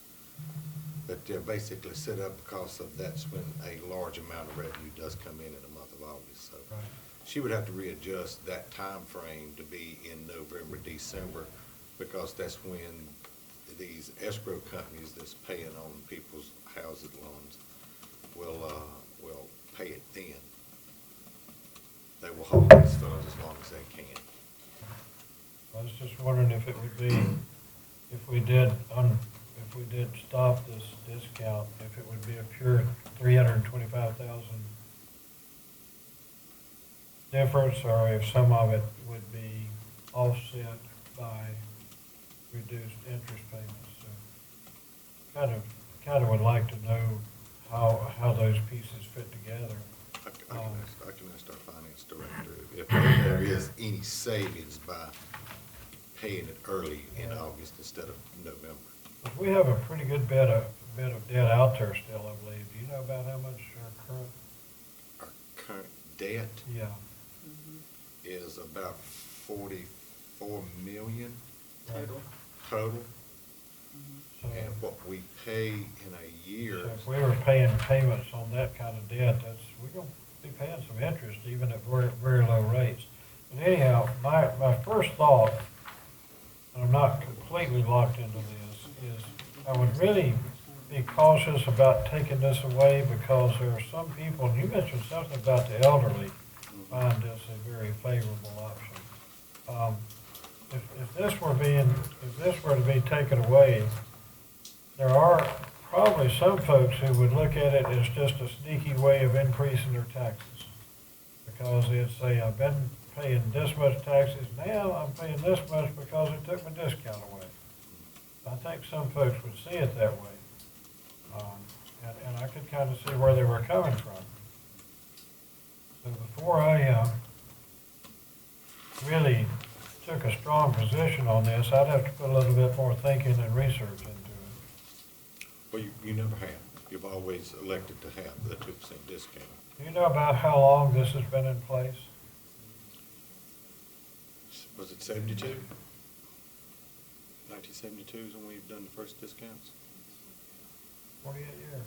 But they're basically set up because of that's when a large amount of revenue does come in the month of August. So Right. she would have to readjust that time frame to be in November, December, because that's when these escrow companies that's paying on people's housing loans will pay it then. They will hold these funds as long as they can. I was just wondering if it would be, if we did stop this discount, if it would be a pure 325,000 difference, or if some of it would be offset by reduced interest payments. So kind of would like to know how those pieces fit together. I can ask our finance director if there is any savings by paying it early in August instead of November. But we have a pretty good bit of debt out there still, I believe. Do you know about how much our current? Our current debt Yeah. is about 44 million Total. total, So, and what we pay in a year. so if we were paying payments on that kind of debt, we're gonna be paying some interest even at very, very low rates. But anyhow, my first thought, and I'm not completely locked into this, is I would really be cautious about taking this away because there are some people, and you mentioned something about the elderly, find this a very favorable option. If this were to be taken away, there are probably some folks who would look at it as just a sneaky way of increasing their taxes. Because they'd say, I've been paying this much taxes, now I'm paying this much because it took my discount away. I think some folks would see it that way. And I could kind of see where they were coming from. So before I really took a strong position on this, I'd have to put a little bit more thinking and research into it. Well, you never have. You've always elected to have the 2% discount. Do you know about how long this has been in place? Was it 72? 1972 is when we've done the first discounts? 48 years.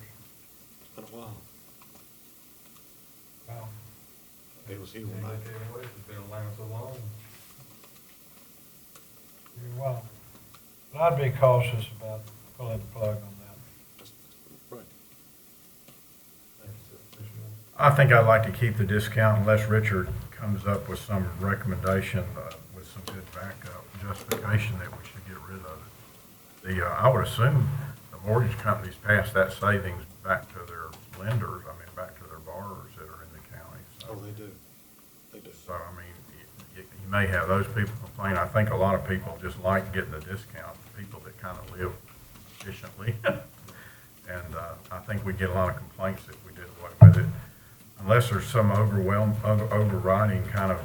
It's been a while. Wow. It was here It's when I, been around so long. Well, but I'd be cautious about pulling the plug on that. right. I think I'd like to keep the discount unless Richard comes up with some recommendation with some good backup justification that we should get rid of it. I would assume the mortgage companies pass that savings back to their lenders, back to their borrowers that are in the county. So, Oh, they do. They do. so you may have those people complain. I think a lot of people just like getting the discount, people that kind of live efficiently. And I think we get a lot of complaints if we did away with it. Unless there's some overriding kind of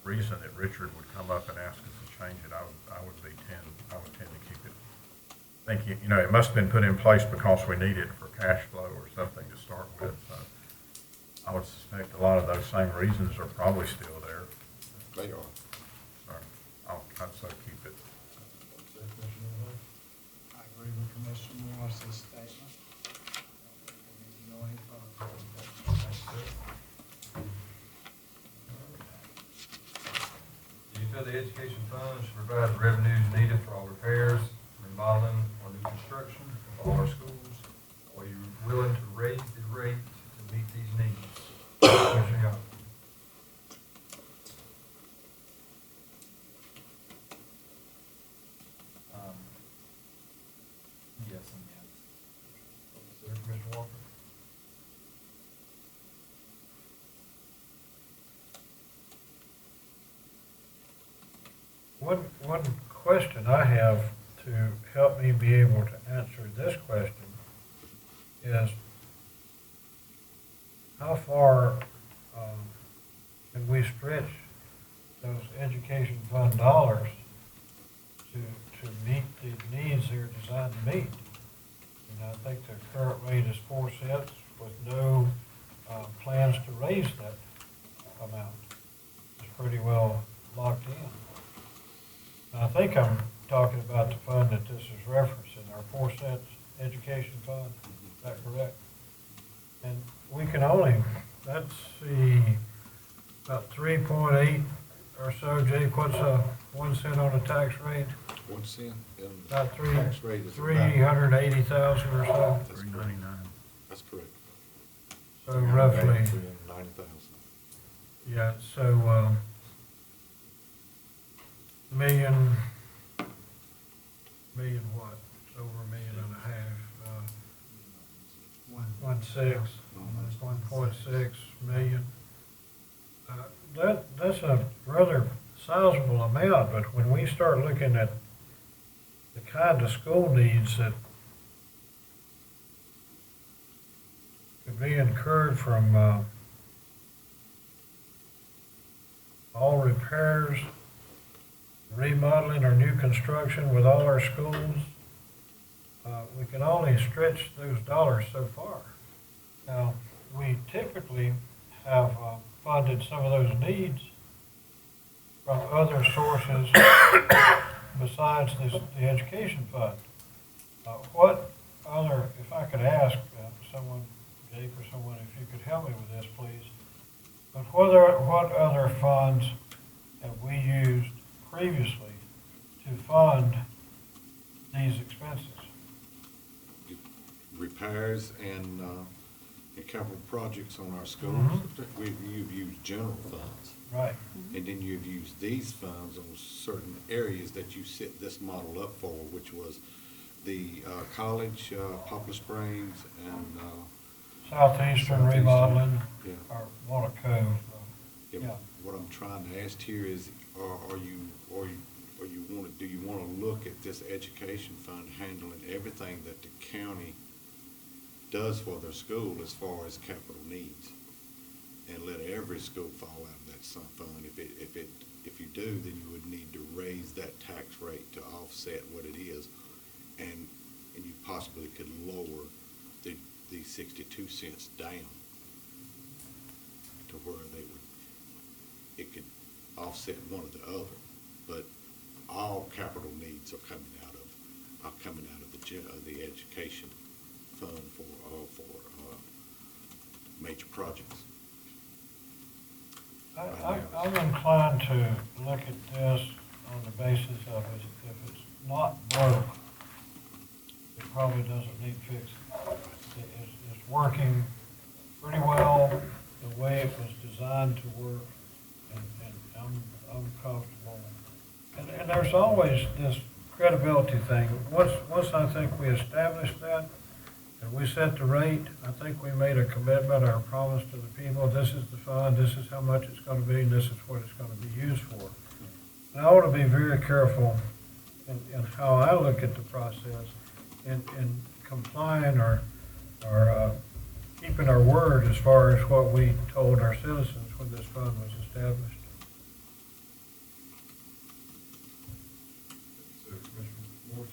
reason that Richard would come up and ask us to change it, I would tend to keep it. I think, it must have been put in place because we need it for cash flow or something to start with. So I would suspect a lot of those same reasons are probably still there. They are. So I'd say keep it. I agree with Commissioner Morris's statement. We need to go any further. Do you feel the education fund should provide the revenues needed for all repairs, remodeling, or new construction of all our schools? Are you willing to raise the rate to meet these needs? Commissioner Young? Yes and yes. Commissioner Walker? One question I have to help me be able to answer this question is how far can we stretch those education fund dollars to meet the needs they're designed to meet? And I think the current rate is 4 cents with no plans to raise that amount. It's pretty well locked in. And I think I'm talking about the fund that this is referencing, our 4 cents education fund. Is that correct? And we can only, let's see, about 3.8 or so. Jake, what's 1 cent on the tax rate? 1 cent. About Tax rate is about. 380,000 or so. That's correct. $3.99. That's correct. So roughly, 390,000. yeah, so million what? It's over $1.5 million. 1.6 million. That's a rather sizable amount, but when we start looking at the kind of school needs that could be incurred from all repairs, remodeling or new construction with all our schools, we can only stretch those dollars so far. Now, we typically have funded some of those needs from other sources besides the education fund. What other, if I could ask someone, Jake or someone, if you could help me with this, please. But what other funds have we used previously to fund these expenses? Repairs and capital projects on our schools. You've used general funds. Right. And then you've used these funds on certain areas that you set this model up for, which was the college, Poplar Springs, and Southeastern remodeling, Yeah. or Water Cove. Yeah, Yeah. what I'm trying to ask here is, do you want to look at this education fund handling everything that the county does for their school as far as capital needs? And let every school fall out of that fund? If you do, then you would need to raise that tax rate to offset what it is. And you possibly could lower the 62 cents down to where it could offset one or the other. But all capital needs are coming out of the education fund for major projects. I'm inclined to look at this on the basis of if it's not broke, it probably doesn't need fixing. It's working pretty well the way it was designed to work, and I'm comfortable. And there's always this credibility thing. Once I think we established that, and we set the rate, I think we made a commitment or a promise to the people, this is the fund, this is how much it's gonna be, and this is what it's gonna be used for. And I want to be very careful in how I look at the process in complying or keeping our word as far as what we told our citizens when this fund was established. So, Commissioner Morris?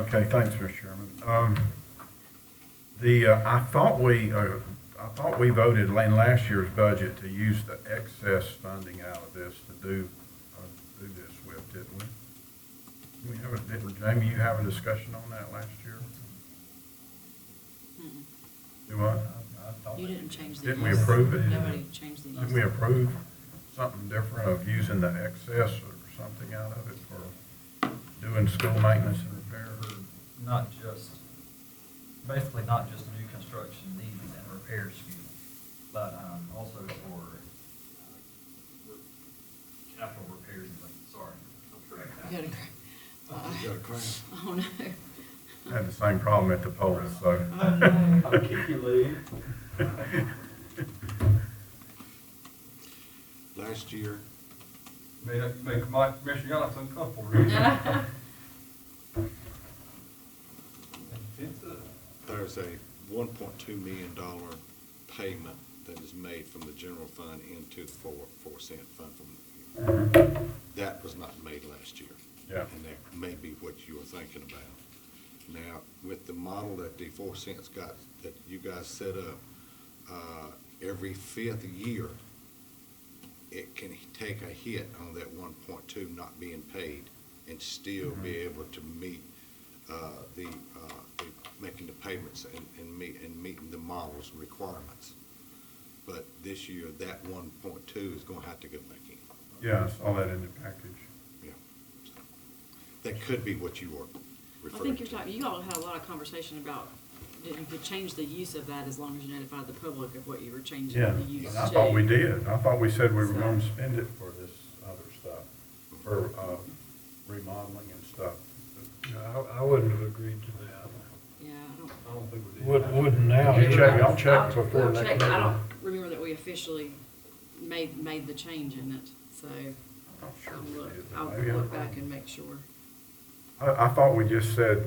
Okay, thanks, Mr. Chairman. I thought we voted in last year's budget to use the excess funding out of this to do this with, didn't we? Didn't Jamie, you have a discussion on that last year? Do what? You didn't change the. Didn't we use. approve it? Nobody changed the use. Didn't we approve something different of using the excess or something out of it for doing school maintenance and repair? Not just, basically not just new construction needs and repairs, but also for capital repairs and things, sorry. You gotta, You got a cramp? oh no. I had the same problem at the polls, so. I'll keep you lead. Last year, Make Commissioner Yachts uncomfortable, really. there's a $1.2 million payment that is made from the general fund into the 4 cent fund from, that was not made last year. Yeah. And that may be what you were thinking about. Now, with the model that the 4 cents got, that you guys set up, every 5th year, it can take a hit on that 1.2 not being paid and still be able to meet the making the payments and meeting the model's requirements. But this year, that 1.2 is going to have to go back in. Yeah, I saw that in the package. Yeah. That could be what you were I referring think to. you're talking, you all had a lot of conversation about that you could change the use of that as long as you notified the public of what you were changing Yeah, the use to. I thought we did. I thought we said we were going to spend it for this other stuff, for remodeling and stuff. I wouldn't have agreed to that. Yeah, I don't think we did. Wouldn't now. I'll check before we'll next check. meeting. I don't remember that we officially made the change in it, so I'm sure I'll we look, did, but I'll maybe I'm look back wrong. and make sure. I thought we just said,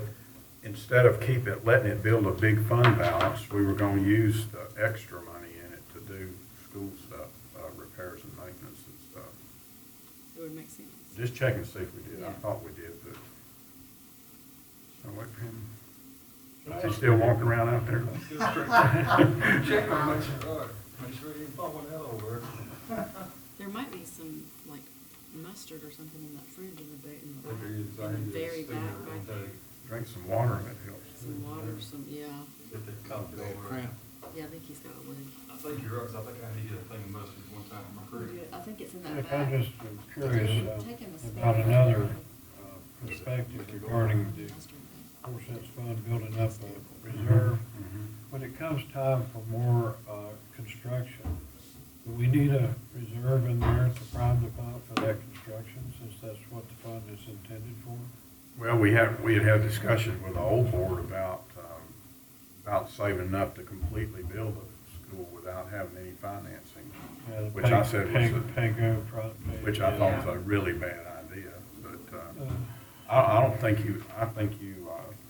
instead of letting it build a big fund balance, we were going to use the extra money in it to do school stuff, repairs and maintenance and stuff. It would make sense. Just check and see if we did. I Yeah. thought we did, but I'll wait for him. They still walking around out there? Check on, make sure, make sure you ain't bumping that over. There might be some, like, mustard or something in that fridge in the, There is, I in need the to very see back, it one back there. day. Drink some water, that helps. Some water, some, yeah, Get that coffee Bad over. crap. yeah, I think he's got a lid. I think you're right, 'cause I think I need to get a thing of mustard one time in my career. I think it's in that Nick, back. I'm just curious Taking the about spare- another perspective regarding Mustard. 4 cents fund building up a reserve. When it comes time for more construction, do we need a reserve in there to prime the pump for that construction, since that's what the fund is intended for? Well, we had a discussion with the old board about saving enough to completely build a school without having any financing, Yeah, the which I said was Pay-go project. which I thought was a really bad idea, but, I don't think I think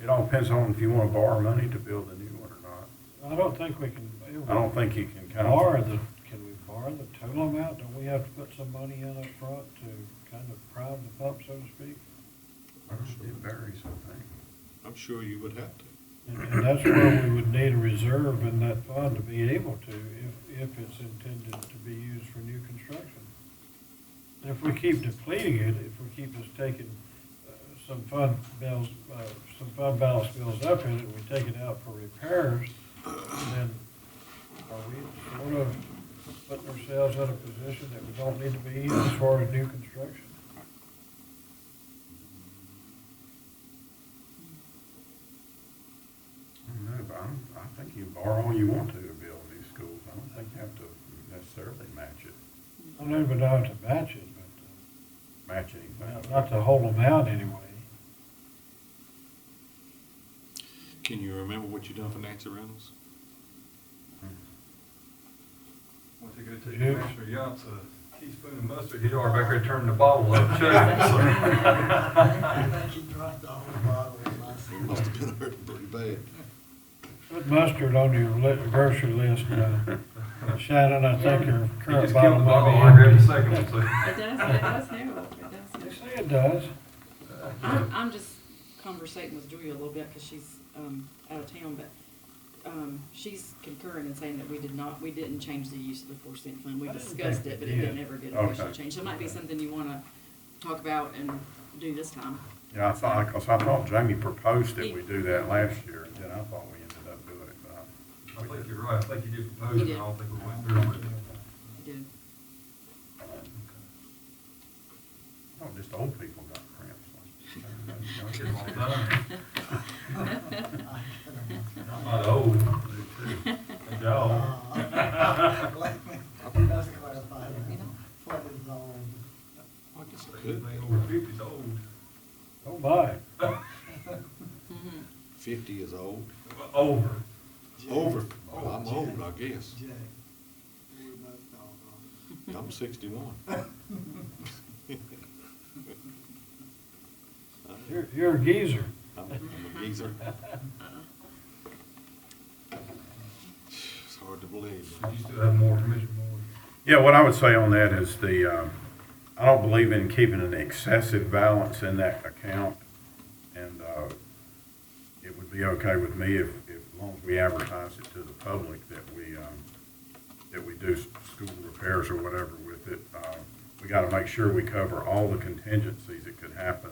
it all depends on if you want to borrow money to build a new one or not. I don't think we can. I don't think you can kind of. Can we borrow the total amount? Don't we have to put some money in up front to kind of prime the pump, so to speak? It varies, I think. I'm sure you would have to. And that's where we would need a reserve in that fund to be able to, if it's intended to be used for new construction. And if we keep depleting it, if we keep just taking some fund balance bills up in it, and we take it out for repairs, then are we sort of putting ourselves in a position that we don't need to be in as far as new construction? I don't know, but I think you borrow all you want to build these schools. I don't think you have to necessarily match it, I don't even know how to match it, but match anything. not the whole amount anyway. Can you remember what you done for Nancy Reynolds? Once you go to Yeah. Commissioner Young's a teaspoon of mustard, he'd already back there turning the bottle up, chugging. I think he dropped the whole bottle in my seat. Must have been hurting pretty bad. Put mustard on your grocery list, Shannon, I think your He current just bottle killed the might bottle, be I grabbed the empty. second one, so. It does help, They it say it does. I'm just conversating with Julia a little bit, because she's, out of town, but, she's concurring and saying that we didn't change the use of the 4 cent fund. We I didn't discussed think it, but we it didn't did. ever get officially Okay. changed. So it might be something you wanna talk about and do this time. Yeah, because I thought Jamie proposed that we do that last year, and then I thought we ended up doing it, but I think you're right, I think you did propose You it, did. I don't think we went through with it. You did. no, just old people got cramps. I get them all the time. I'm not old, I do too. And y'all. Let's clarify that. What is old? I guess I could. Anything over 50 is old. Oh, my. Mhm. 50 is old. Over. Over. I'm old, I guess. Jay, we both all I'm 61. You're a geezer. I'm a geezer. It's hard to believe. You still have more, Commissioner Moore? Yeah, what I would say on that is I don't believe in keeping an excessive balance in that account. And it would be okay with me if as long as we advertise it to the public that we do school repairs or whatever with it. We got to make sure we cover all the contingencies that could happen.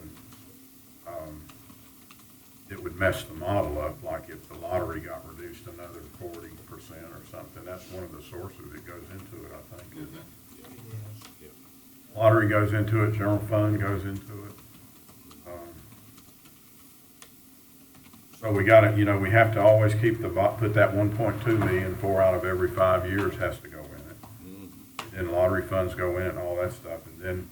It would mess the model up, like if the lottery got reduced another 40% or something. That's one of the sources that goes into it, I think, isn't it? Yeah. Lottery goes into it, general fund goes into it. So we got to, we have to always keep put that 1.2 million, 4 out of every 5 years has to go in it. Then lottery funds go in it and all that stuff. And then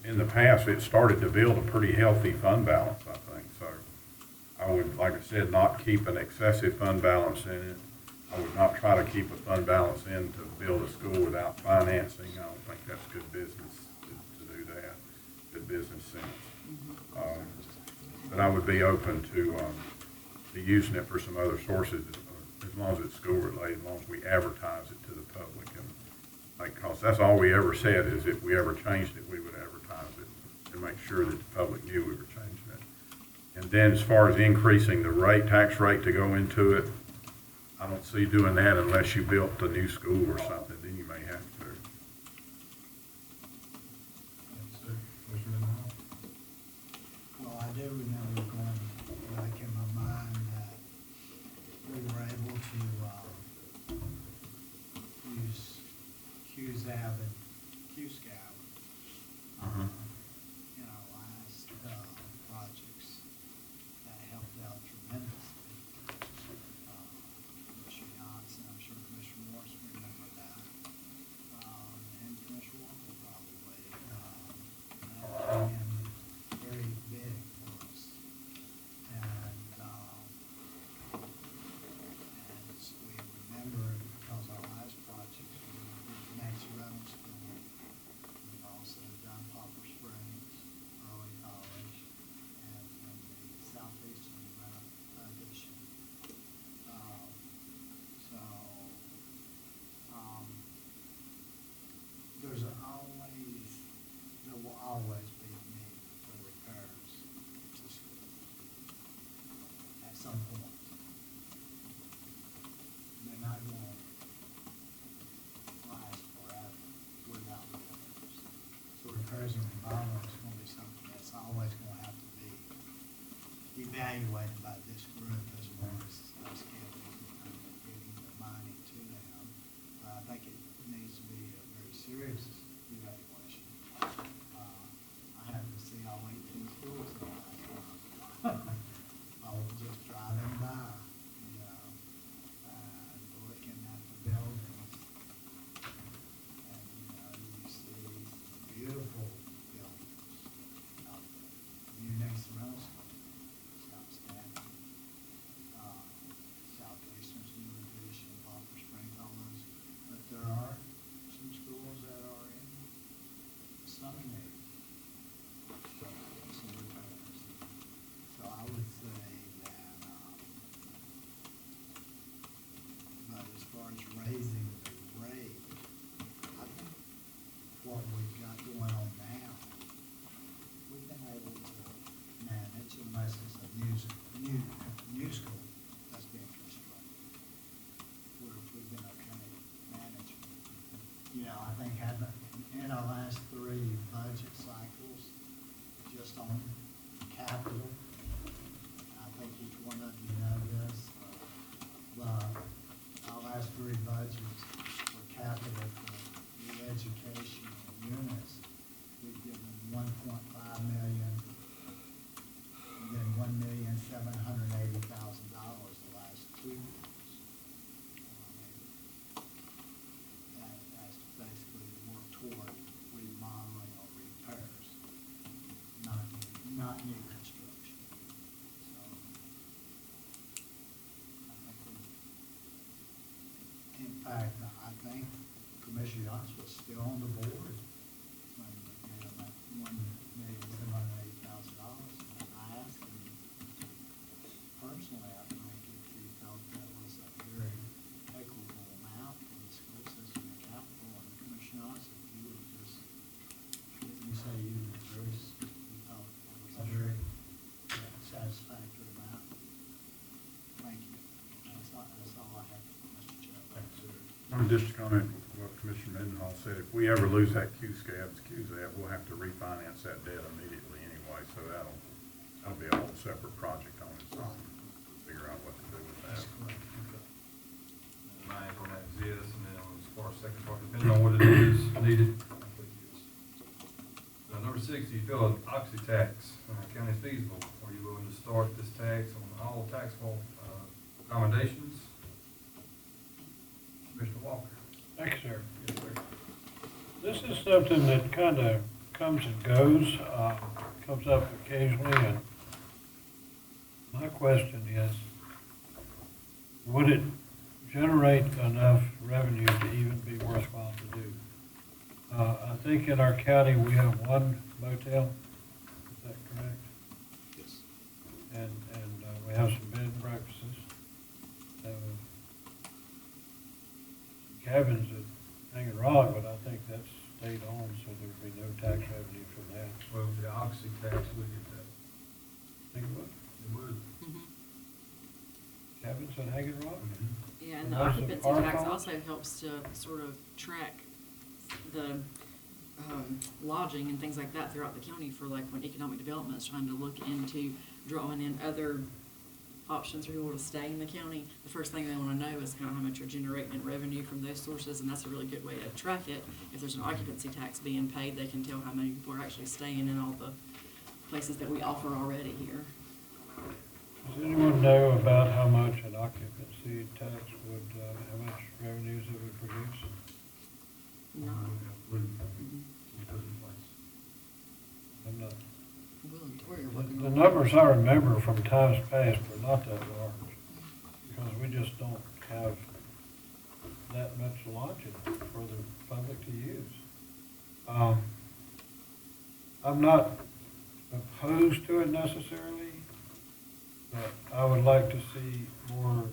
in the past, it started to build a pretty healthy fund balance, I think. So I would, like I said, not keep an excessive fund balance in it. I would not try to keep a fund balance in to build a school without financing. I don't think that's good business to do that, good business sense. But I would be open to using it for some other sources, as long as it's school related, as long as we advertise it to the public. And because that's all we ever said, is if we ever changed it, we would advertise it to make sure that the public knew we were changing it. And then as far as increasing the rate, tax rate to go into it, I don't see doing that unless you built a new school or something, then you may have to. Yes, sir. Commissioner Mendenhall? Well, I do remember going back in my mind that we were able to, use QZAB and QSCAB, Mhm. in our last, projects. That helped out tremendously. Commissioner Johnson, I'm sure Commissioner Morris remember that. And Commissioner Walker probably, that came in very big for us. And we remember, because our last project, we did next rental school. We've also done Popper Springs, Early College, and then the Southeastern addition. So, there's always, there will always be a need for repairs to school at some point. They're not going to last forever without repairs. So repairs and remodeling is going to be something that's always going to have to be evaluated by this group as well as us giving the money to them. I think it needs to be a very serious evaluation. I happened to see all 18 schools in the last month. I was just driving by, you know, and looking at the buildings. And, you know, you see beautiful buildings out there. New next rental school, it's outstanding. Southeastern's new addition, Popper Springs, all those. But there are some schools that are in some need. Some repairs. So I would say that, but as far as raising the rate, I think what we've got going on now, we've been able to manage, unless it's a new school that's being constructed. We've been okay managing. You know, I think in our last 3 budget cycles, just on capital, I think each one of you know this, our last 3 budgets for capital for the educational units, we've given 1.5 million, and then $1,780,000 the last 2 years. That's basically to work toward remodeling or repairs, not new construction. So, in fact, I think Commissioner Johnson was still on the board when we gave him that $1,780,000. And I asked him, personally, I think if he felt that was a very equitable amount for the school system and capital, and Commissioner Johnson, you would just, you say you were very, you felt it was a very satisfactory amount. Thank you. That's all I have, Mr. Chairman. Just to comment what Commissioner Mendenhall said, if we ever lose that QSCAB, we'll have to refinance that debt immediately anyway, so that'll be a whole separate project on its own, to figure out what to do with that. That's correct. And my answer on that is yes, and then as far as second part, depending on what it is needed, I think yes. Now, number 6, do you feel an oxy tax county is feasible? Are you willing to start this tax on all taxable accommodations? Commissioner Walker? Thank you, sir. Yes, sir. This is something that kind of comes and goes, comes up occasionally, and my question is, would it generate enough revenue to even be worthwhile to do? I think in our county, we have 1 motel, is that correct? Yes. And we have some bed and breakfasts. Cabins at Hanging Rock, but I think that's state owned, so there'd be no tax revenue from that. Well, the oxy tax, look at that. Think what? It would. Mhm. Cabins in Hagen Rock? Yeah, And and the there's the occupancy park tax on it? also helps to sort of track the, lodging and things like that throughout the county for like when economic development is trying to look into drawing in other options for people to stay in the county. The first thing they wanna know is kind of how much you're generating in revenue from those sources, and that's a really good way to track it. If there's an occupancy tax being paid, they can tell how many people are actually staying in all the places that we offer already here. Does anyone know about how much an occupancy tax would, how much revenues it would produce? No. Mhm. I'm not. Will and Tori are working The on. numbers I remember from times past were not that large, because we just don't have that much lodging for the public to use. I'm not opposed to it necessarily, but I would like to see more,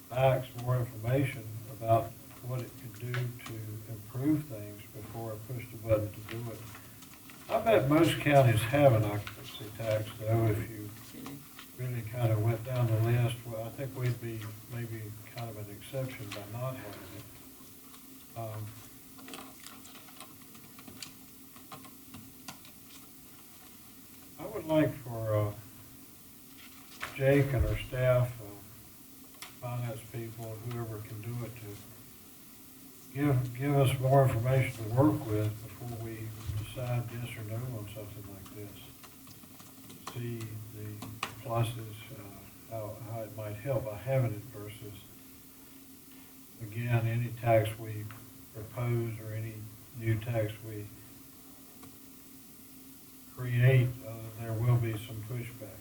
facts, more information about what it could do to improve things before I push the button to do it. I bet most counties have an occupancy tax, though, if you really kind of went down the list. Well, I think we'd be maybe kind of an exception by not having it. I would like for Jake and our staff, finance people, whoever can do it, to give us more information to work with before we decide yes or no on something like this. See the pluses, how it might help by having it versus, again, any tax we propose or any new tax we create, there will be some pushback.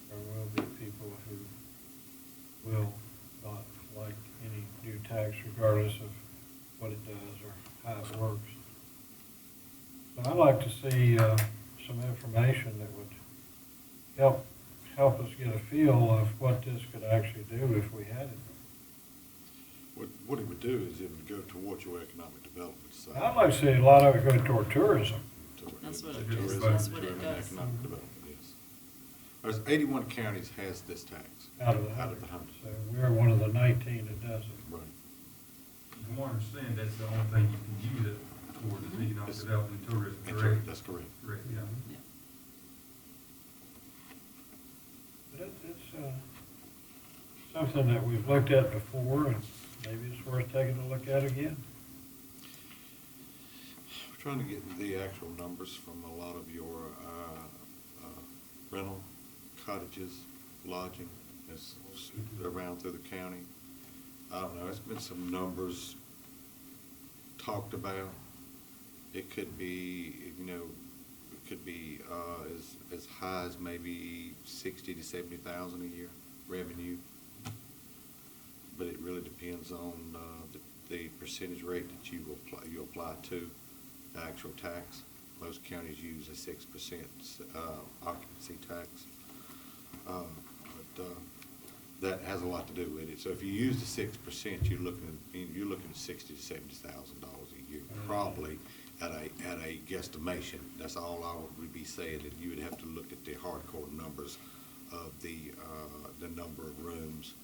There will be people who will not like any new tax regardless of what it does or how it works. So I'd like to see some information that would help us get a feel of what this could actually do if we had it. What it would do is it would go towards your economic development side. I'd like to see a lot of it go toward tourism. That's what it Tourism, is. That's what it tourism and does. Economic development, yes. There's 81 counties has this tax. Out of the 100. So we're one of the 19 that does it. Right. From what I understand, that's the only thing you can use it for, is economic It's- development and tourism, And correct? that's correct. Correct, yeah. Yeah. But it's something that we've looked at before, and maybe it's worth taking a look at again. We're trying to get the actual numbers from a lot of your rental cottages, lodging, that's around through the county. I don't know, it's been some numbers talked about. It could be, it could be as high as maybe 60 to 70,000 a year revenue. But it really depends on the percentage rate that you apply to the actual tax. Most counties use a 6% occupancy tax. But that has a lot to do with it. So if you use the 6%, you're looking at $60,000 to $70,000 a year, probably at a guesstimation. That's all I would be saying. That you would have to look at the hardcore numbers of the number of rooms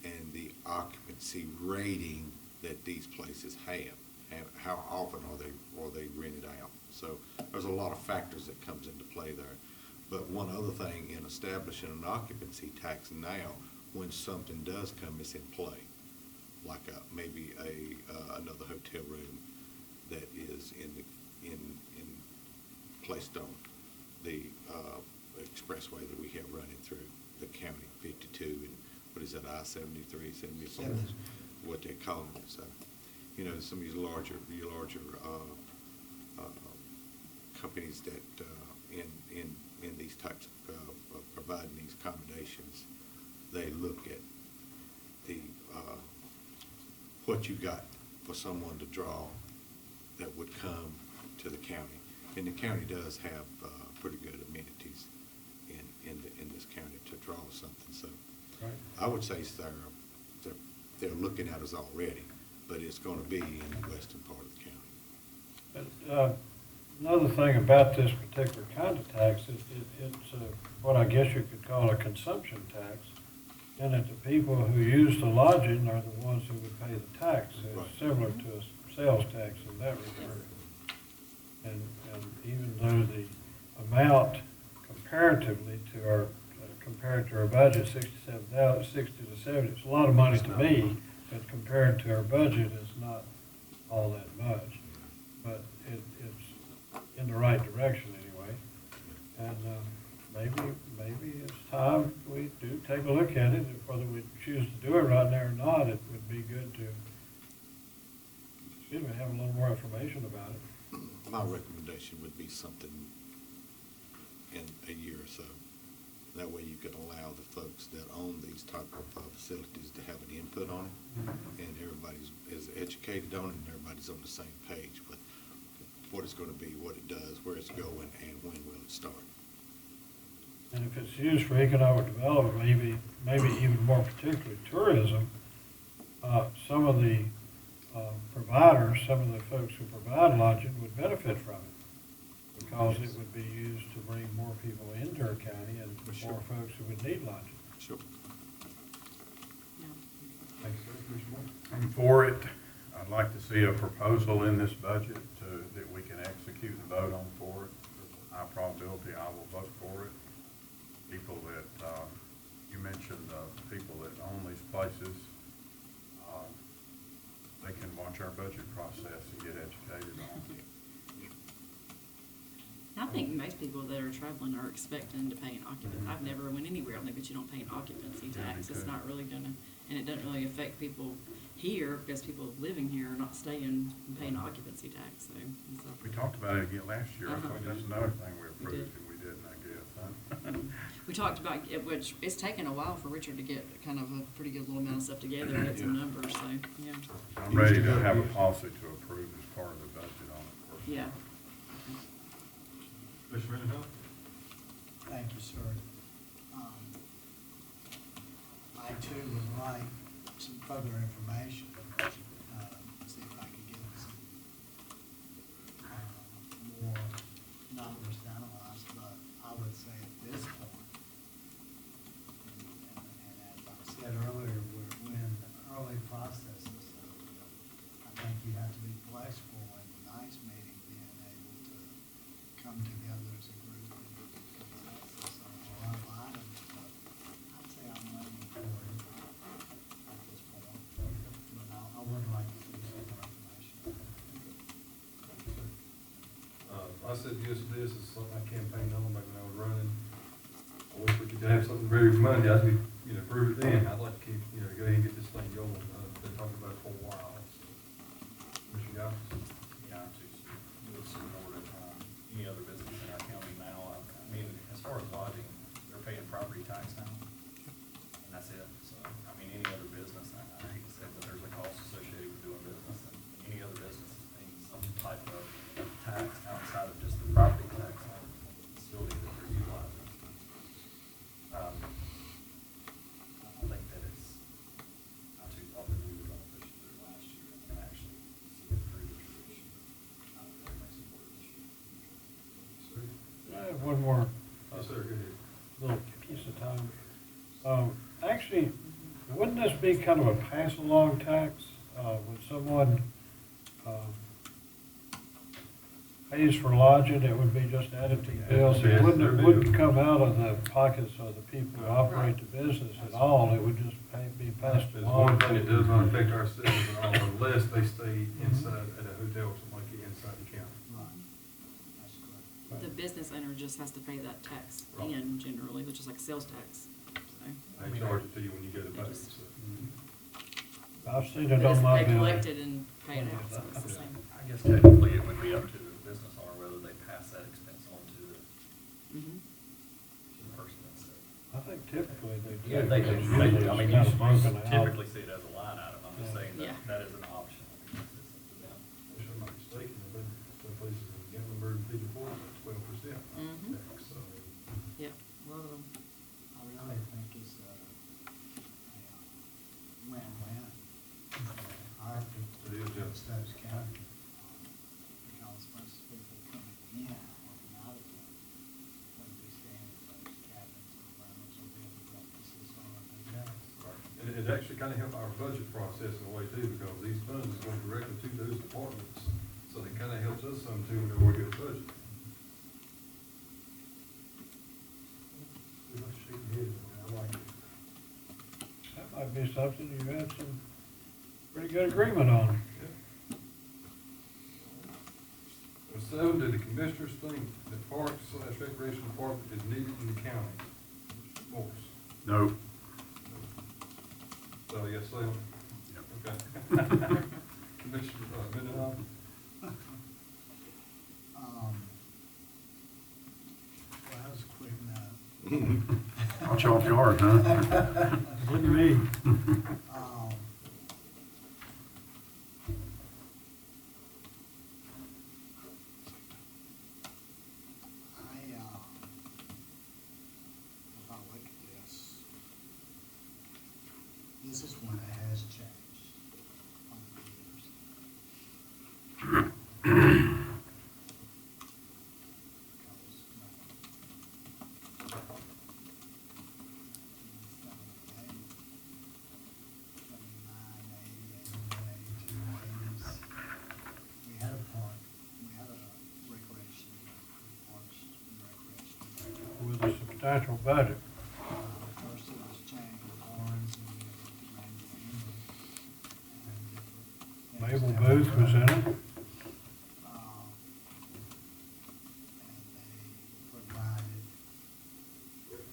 and the occupancy rating that these places have. And how often are they rented out? So there's a lot of factors that comes into play there. But one other thing in establishing an occupancy tax now, when something does come is in play, like maybe another hotel room that is placed on the expressway that we have running through the county, 52 and what is that, I-73, 74, what they call it. So, some of these larger companies that in these types of providing these accommodations, they look at the what you got for someone to draw that would come to the county, and the county does have pretty good amenities in this county to draw something. So Right. I would say they're looking at us already, but it's going to be in the western part of the county. But, another thing about this particular kind of tax is it's what I guess you could call a consumption tax, and that the people who use the lodging are the ones who would pay the tax. It's Right. similar to a sales tax in that regard. And even though the amount comparatively to our, compared to our budget, 67,000, 60 to 70, it's a lot of money to me, but compared to our budget, it's not all that much. But it's in the right direction anyway. And maybe it's time we do take a look at it. Whether we choose to do it right now or not, it would be good to, have a little more information about it. My recommendation would be something in a year or so. That way you can allow the folks that own these type of facilities to have an input on it, and everybody's is educated on it, and everybody's on the same page with what it's gonna be, what it does, where it's going, and when will it start. And if it's used for economic development, maybe even more particularly tourism, some of the providers, some of the folks who provide lodging would benefit from it, because it would be used to bring more people into our county and Sure. more folks who would need lodging. Sure. Yeah. Thanks, sir. Commissioner Moore? I'm for it. I'd like to see a proposal in this budget that we can execute and vote on for it. There's a high probability I will vote for it. People that, you mentioned, people that own these places, they can watch our budget process and get educated on it. I think most people that are traveling are expecting to pay an occupancy. I've never went anywhere, I think, but you don't pay an occupancy Yeah, tax. me It's too. not really gonna, and it doesn't really affect people here, because people living here are not staying and paying occupancy tax, so. We talked about it again last year. I Uh-huh. think that's another thing we We approved did. and we didn't, I guess, huh? We talked about it, which it's taken a while for Richard to get kind of a pretty good little amount of stuff together and get some Yeah. numbers, so, yeah. I'm ready to have a policy to approve as part of the budget on it. personally. Yeah. Commissioner Mendenhall? Thank you, sir. I too would like some further information, see if I could get some more numbers analyzed, but I would say at this point, and as I said earlier, we're in the early processes, so I think you have to be flexible in tonight's meeting, being able to come together as a group and consensus on a lot of items, but I'd say I'm leaning toward it at this point. But I would like to see some more information. I said yes to this, it's something I campaigned on back when I was running. I wish we could have something ready for Monday, I'd be, approve it then. I'd like to keep, go ahead and get this thing going. Been talking about it for a while, so. Commissioner Yawns? Yeah, I'm too, would support it. Any other business in our county now, I mean, as far as lodging, they're paying property tax now, and that's it. So, I mean, any other business, I hate to say, but there's a cost associated with doing business, and any other business is paying some type of tax outside of just the property tax on the facility that they're utilizing. I think that it's, I too thought that we were gonna push it through last year and actually see it through this year. I very much support it this year. I have one more Yes, sir, go ahead. little piece of time. Actually, wouldn't this be kind of a pass-along tax? When someone pays for lodging, it would be just added to the bill, so it wouldn't come out of the pockets of the people who operate the business at all, it would just be passed There's along. one thing that does not affect our citizens at all, unless they stay inside at a hotel or something like that inside the county. Right. That's correct. The business owner just has to pay that tax Right. in generally, which is like sales tax, so. They charge it to you when you go to vote, just- so. I've seen But it on my they bill. collect it and pay it out, so it's the same. I guess technically it would be up to the business owner whether they pass that expense on to the Mhm. person that's. I think typically they do. Yeah, they do. Usually I it's mean, kind you of broken out. typically see it as a line item. I'm just Yeah. saying Yeah. that is an option. I mean, it's up to them. If I'm not mistaken, I think some places in Gatlinburg, Peterport, 12%. Mhm. tax, so. Yep, a lot of them. I really think it's a win-win. Our people It is, yeah. in Stokes County, because most people coming it actually kind of helped our budget process in a way too, because these funds is going directly to those departments. So it kind of helps us some too when we get a budget. Let's shake your head, I like it. That might be something you had some pretty good agreement on. So, do the commissioners think that Parks/Recreation Department is needed in the county? Mr. Morris? No. So, yes, Sam? Okay. Commissioner, Mendenhall? Well, that was a quick no. Watch off yard, huh? What do you mean? If I look at this, this is one that has changed over the years. We had a park, we had a recreation, parks and recreation. With a substantial budget. First it was James Barnes and Mabel Booth was in it. And they provided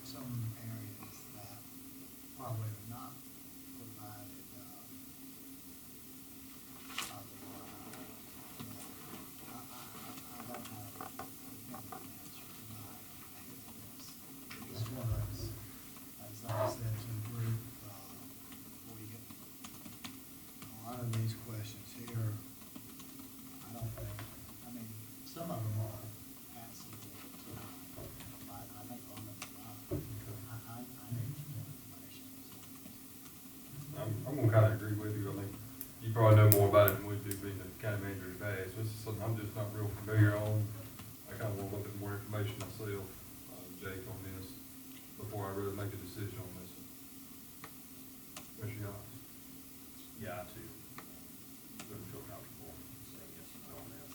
some areas that probably are not provided, otherwise. I don't have a definite answer tonight. It's one of those, as I said to the group, we get a lot of these questions here. I don't think, I mean, some of them are absolutely tonight. I think on the, I need some information. I'm gonna kind of agree with you. I think you probably know more about it than we do, being the county manager in the past. This is something I'm just not real familiar on. I kind of want a little bit more information myself, Jake, on this, before I really make a decision on this. Commissioner Young? Yeah, I too wouldn't feel comfortable saying yes or no on this.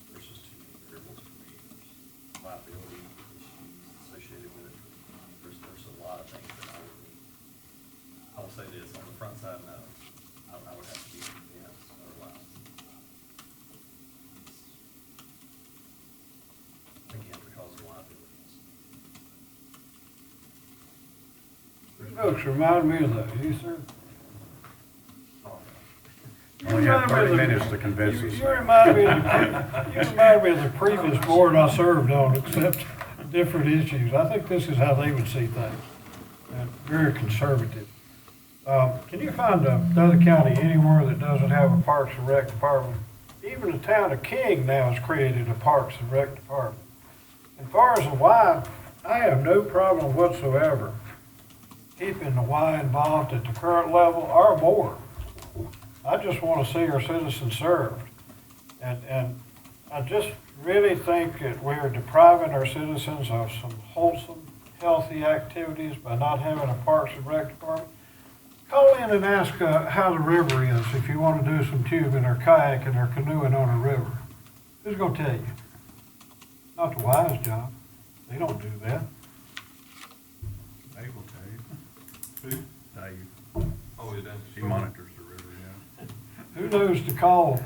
There's just too many variables for me. There's liability issues associated with it. There's a lot of things that I would need. I'll say this, on the front side, no. I would have to be convinced otherwise. Again, because of liabilities. Stokes remind me of the Ether. Only have 30 minutes to convince us. You remind me of the previous board I served on, except different issues. I think this is how they would see things. And very conservative. Can you find another county anywhere that doesn't have a Parks and Rec department? Even the town of King now has created a Parks and Rec department. As far as the Y, I have no problem whatsoever keeping the Y involved at the current level or more. I just want to see our citizens served. And I just really think that we're depriving our citizens of some wholesome, healthy activities by not having a Parks and Rec department. Call in and ask how the river is if you want to do some tubing or kayaking or canoeing on a river. Who's going to tell you? Not the Y's job. They don't do that. They will tell you. Who? Dave. Oh, yeah, that's. He monitors the river, yeah. Who knows to call?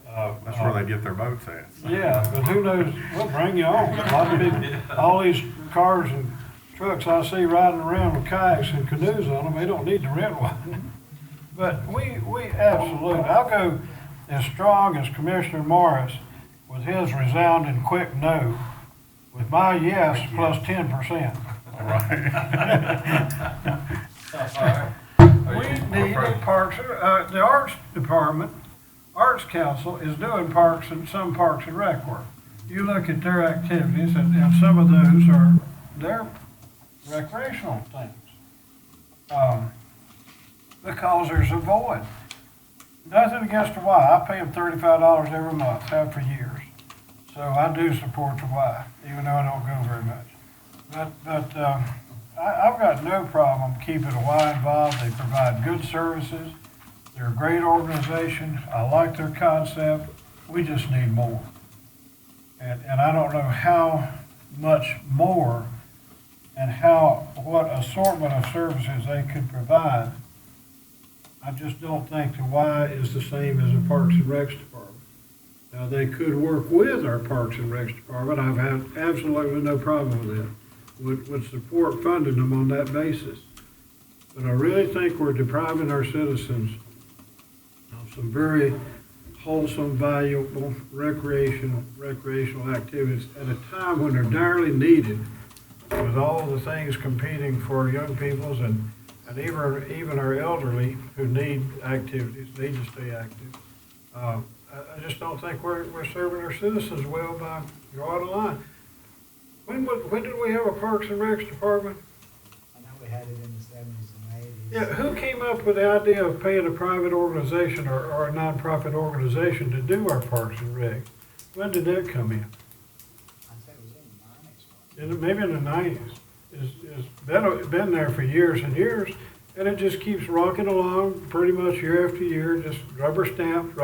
That's where they get their boats at. Yeah, but who knows, we'll bring you on. A lot of people, all these cars and trucks I see riding around with kayaks and canoes on them, they don't need to rent one. But we absolutely, I'll go as strong as Commissioner Morris with his resounding quick no, with my yes plus 10%. We need a parks, the arts department, Arts Council is doing parks and some Parks and Rec work. You look at their activities and some of those are, they're recreational things. Because there's a void. Nothing against the Y. I pay them $35 every month, have for years. So I do support the Y, even though I don't go very much. But I've got no problem keeping the Y involved. They provide good services. They're a great organization. I like their concept. We just need more. And I don't know how much more and what assortment of services they could provide. I just don't think the Y is the same as the Parks and Recs Department. Now, they could work with our Parks and Recs Department. I've had absolutely no problem with that. Would support funding them on that basis. But I really think we're depriving our citizens of some very wholesome, valuable recreational activities at a time when they're direly needed, with all the things competing for young peoples and even our elderly who need activities, need to stay active. I just don't think we're serving our citizens well by drawing a line. When did we have a Parks and Recs department? I know we had it in the seventies and eighties. Yeah, who came up with the idea of paying a private organization or a nonprofit organization to do our Parks and Recs? When did that come in? I'd say it was in the nineties. Maybe in the nineties. It's been there for years and years, and it just keeps rocking along pretty much year after year, just rubber stamp.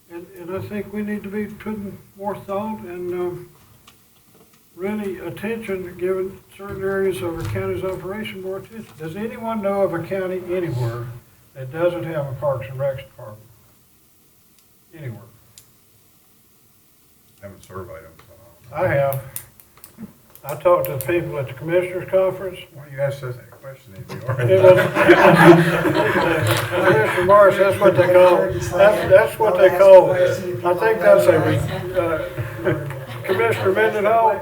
And I think we need to be putting more thought and really attention, giving certain areas of our county's operation more attention. Does anyone know of a county anywhere that doesn't have a Parks and Recs department? Anywhere? Haven't surveyed them, so. I have. I talked to the people at the commissioners conference. Why you ask us that question if you It already? was, Commissioner Morris, that's what they call, that's what they call, I think that's Commissioner Mendenhall,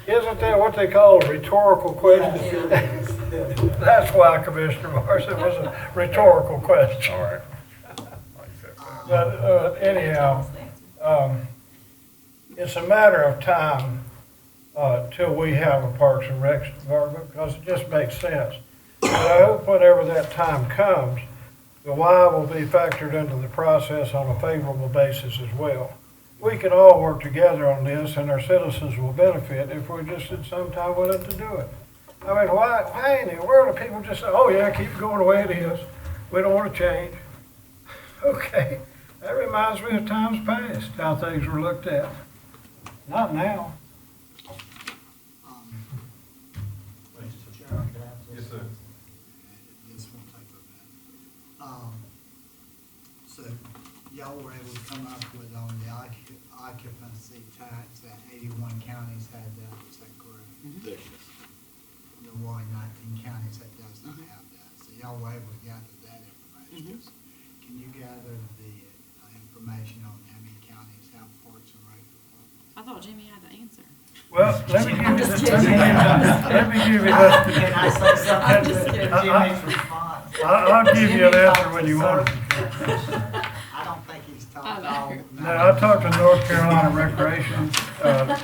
isn't that what they call a rhetorical question? That's why, Commissioner Morris, it was a rhetorical question. All right. Like that. But anyhow, it's a matter of time till we have a Parks and Recs department, because it just makes sense. But I hope whenever that time comes, the Y will be factored into the process on a favorable basis as well. We can all work together on this, and our citizens will benefit if we're just at some time willing to do it. I mean, why in the world do people just say, oh yeah, keep it going the way it is, we don't want to change? Okay, that reminds me of times past, how things were looked at. Not now. Chairman, could I have Yes, sir. This won't take a minute. So y'all were able to come up with on the occupancy tax that 81 counties had that, is that correct? Yes. There were 19 counties that does not have that. So y'all were able to gather that information. Can you gather the information on how many counties have Parks and Rec departments? I thought Jimmy had the answer. Well, let me give you this. Let me give you Can I this. say something I'm just to kidding. Jimmy's response? I'll give you an answer when you want it. I don't think he's talked I know. all. Now, I talked to North Carolina Recreation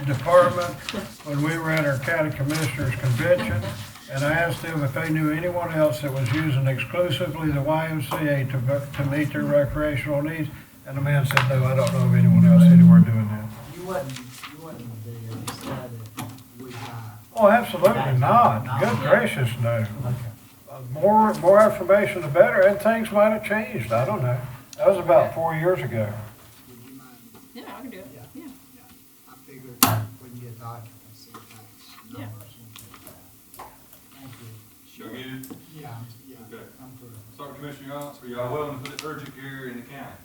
Department when we were at our county commissioners convention, and I asked them if they knew anyone else that was using exclusively the YMCA to meet their recreational needs, and the man said, no, I don't know of anyone else anywhere doing that. You wouldn't the study we got. Oh, absolutely not. Good gracious, no. More information, the better, and things might have changed. I don't know. That was about 4 years ago. Would you mind? Yeah, I can do it. Yeah. Yeah. I figured we can get the occupancy tax Yeah. numbers. Thank you. Sure. Good. Yeah, Okay. I'm through. Sorry, Commissioner Yance, are y'all willing to put urgent care in the county?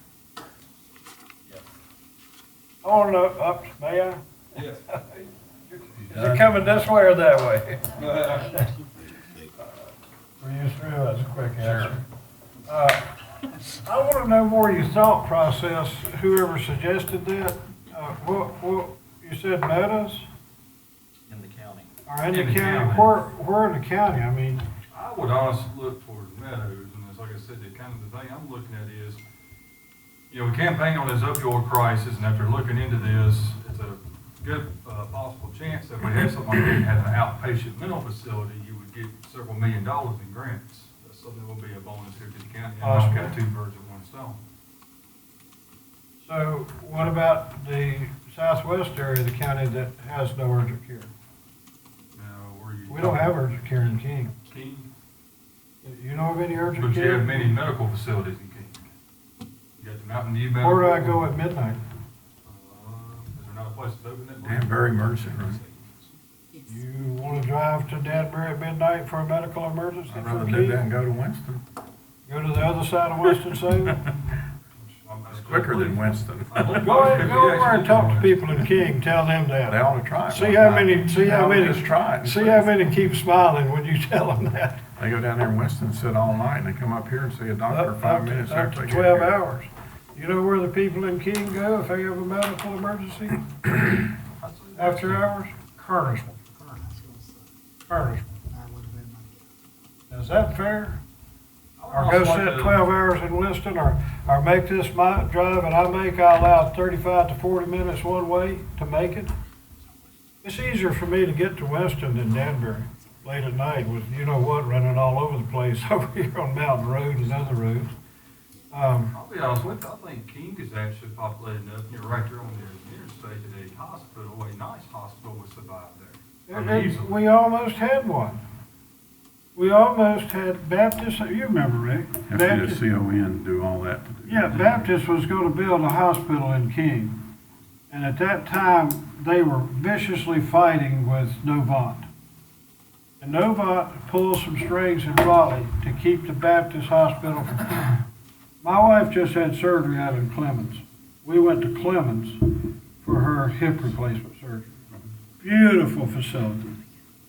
On the up, may I? Yes. Is it coming this way or that way? Sure. Were you through? That's a quick answer. I want to know more your thought process, whoever suggested that. You said Meadows In the county. or in the county? Where in the county? I mean, I would honestly look towards Meadows, and it's like I said, the kind of the thing I'm looking at is, you know, we campaign on this opioid crisis, and after looking into this, it's a good possible chance that we have something like that, had an outpatient mental facility, you would get several $1 million in grants. That's something that will be a bonus here to the county, and knock out two birds with one stone. so what about the southwest area of the county that has no urgent care? Now, where you. We don't have urgent care in King. King, You know of any urgent but you care? have many medical facilities in King. You got the Mountain View Medical. Where do I go at midnight? Is there not a place that's open at night? Danbury Emergency Room. Yes. You wanna drive to Danbury at midnight for a medical emergency I'd from rather do that King? and go to Winston. Go to the other side of Winston-Salem? It's quicker than Winston. Go ahead, go over and talk to people in King, tell them They that. ought to try it. See one how time. many, see They how ought to many, Just try it. and see see. how many keep smiling when you tell them that. They go down there in Winston, sit all night, and they come up here and see a doctor for 5 minutes. Up after to they get 12 here. hours. You know where the people in King go if they have a medical emergency? After hours? Kernersville. Kernersville. Is that fair? Or go sit 12 hours in Winston, or make this my drive, and I allow 35 to 40 minutes one way to make it? It's easier for me to get to Winston than Danbury late at night with, you know what, running all over the place over here on Mountain Road and other roads. I'll be honest with you, I think King is actually populated enough, you're right there on the interstate, that a hospital, a nice hospital would survive there. I mean, easily. We almost had one. We almost had Baptist, you remember, Rick? Have to Baptist- get a CON, do all that to do. Yeah, Baptist was gonna build a hospital in King. And at that time, they were viciously fighting with Novant. And Novant pulled some strings in Raleigh to keep the Baptist hospital from King. My wife just had surgery out in Clemens. We went to Clemens for her hip replacement surgery. Beautiful facility.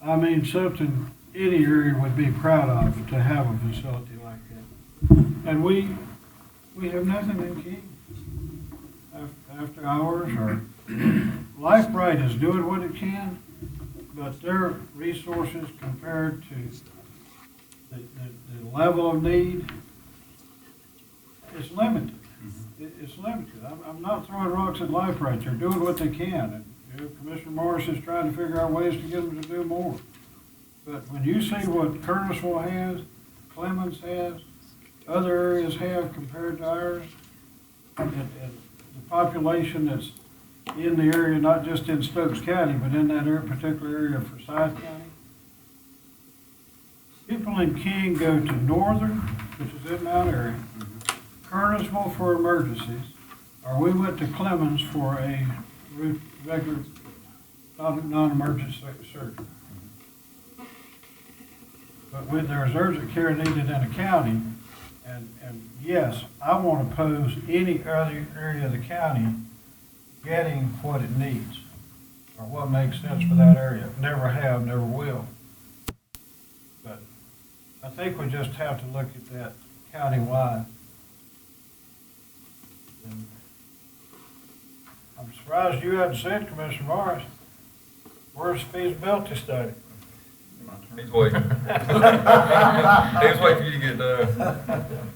I mean, something any area would be proud of to have a facility like that. And we have nothing in King. After hours, or Life Bright is doing what it can, but their resources compared to the level of need, it's limited. It's limited. I'm not throwing rocks at Life Bright. They're doing what they can. And you know, Commissioner Morris is trying to figure out ways to get them to do more. But when you see what Kernersville has, Clemens has, other areas have compared to ours, and the population that's in the area, not just in Stokes County, but in that particular area of Forsyth County, people in King go to Northern, which is in that area, Kernersville for emergencies, or we went to Clemens for a regular, non-emergency surgery. But when there's urgent care needed in a county, and yes, I want to oppose any other area of the county getting what it needs, or what makes sense for that area. Never have, never will. But I think we just have to look at that countywide. And I'm surprised you hadn't said, Commissioner Morris, where's the feasibility study? He's waiting. He's waiting for you to get done.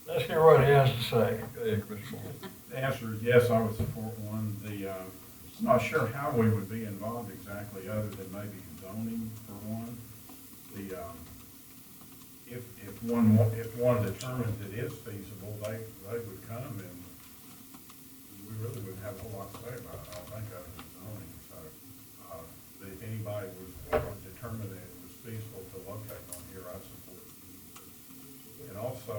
Let's hear what he has to say. Go ahead, Commissioner Moore. The answer is yes, I would support one. I'm not sure how we would be involved exactly, other than maybe zoning for one. If one determines it is feasible, they would come, and we really wouldn't have a whole lot to say about it, I don't think, other than zoning. So, if anybody was determined that it was feasible to locate on here, I'd support it. And also,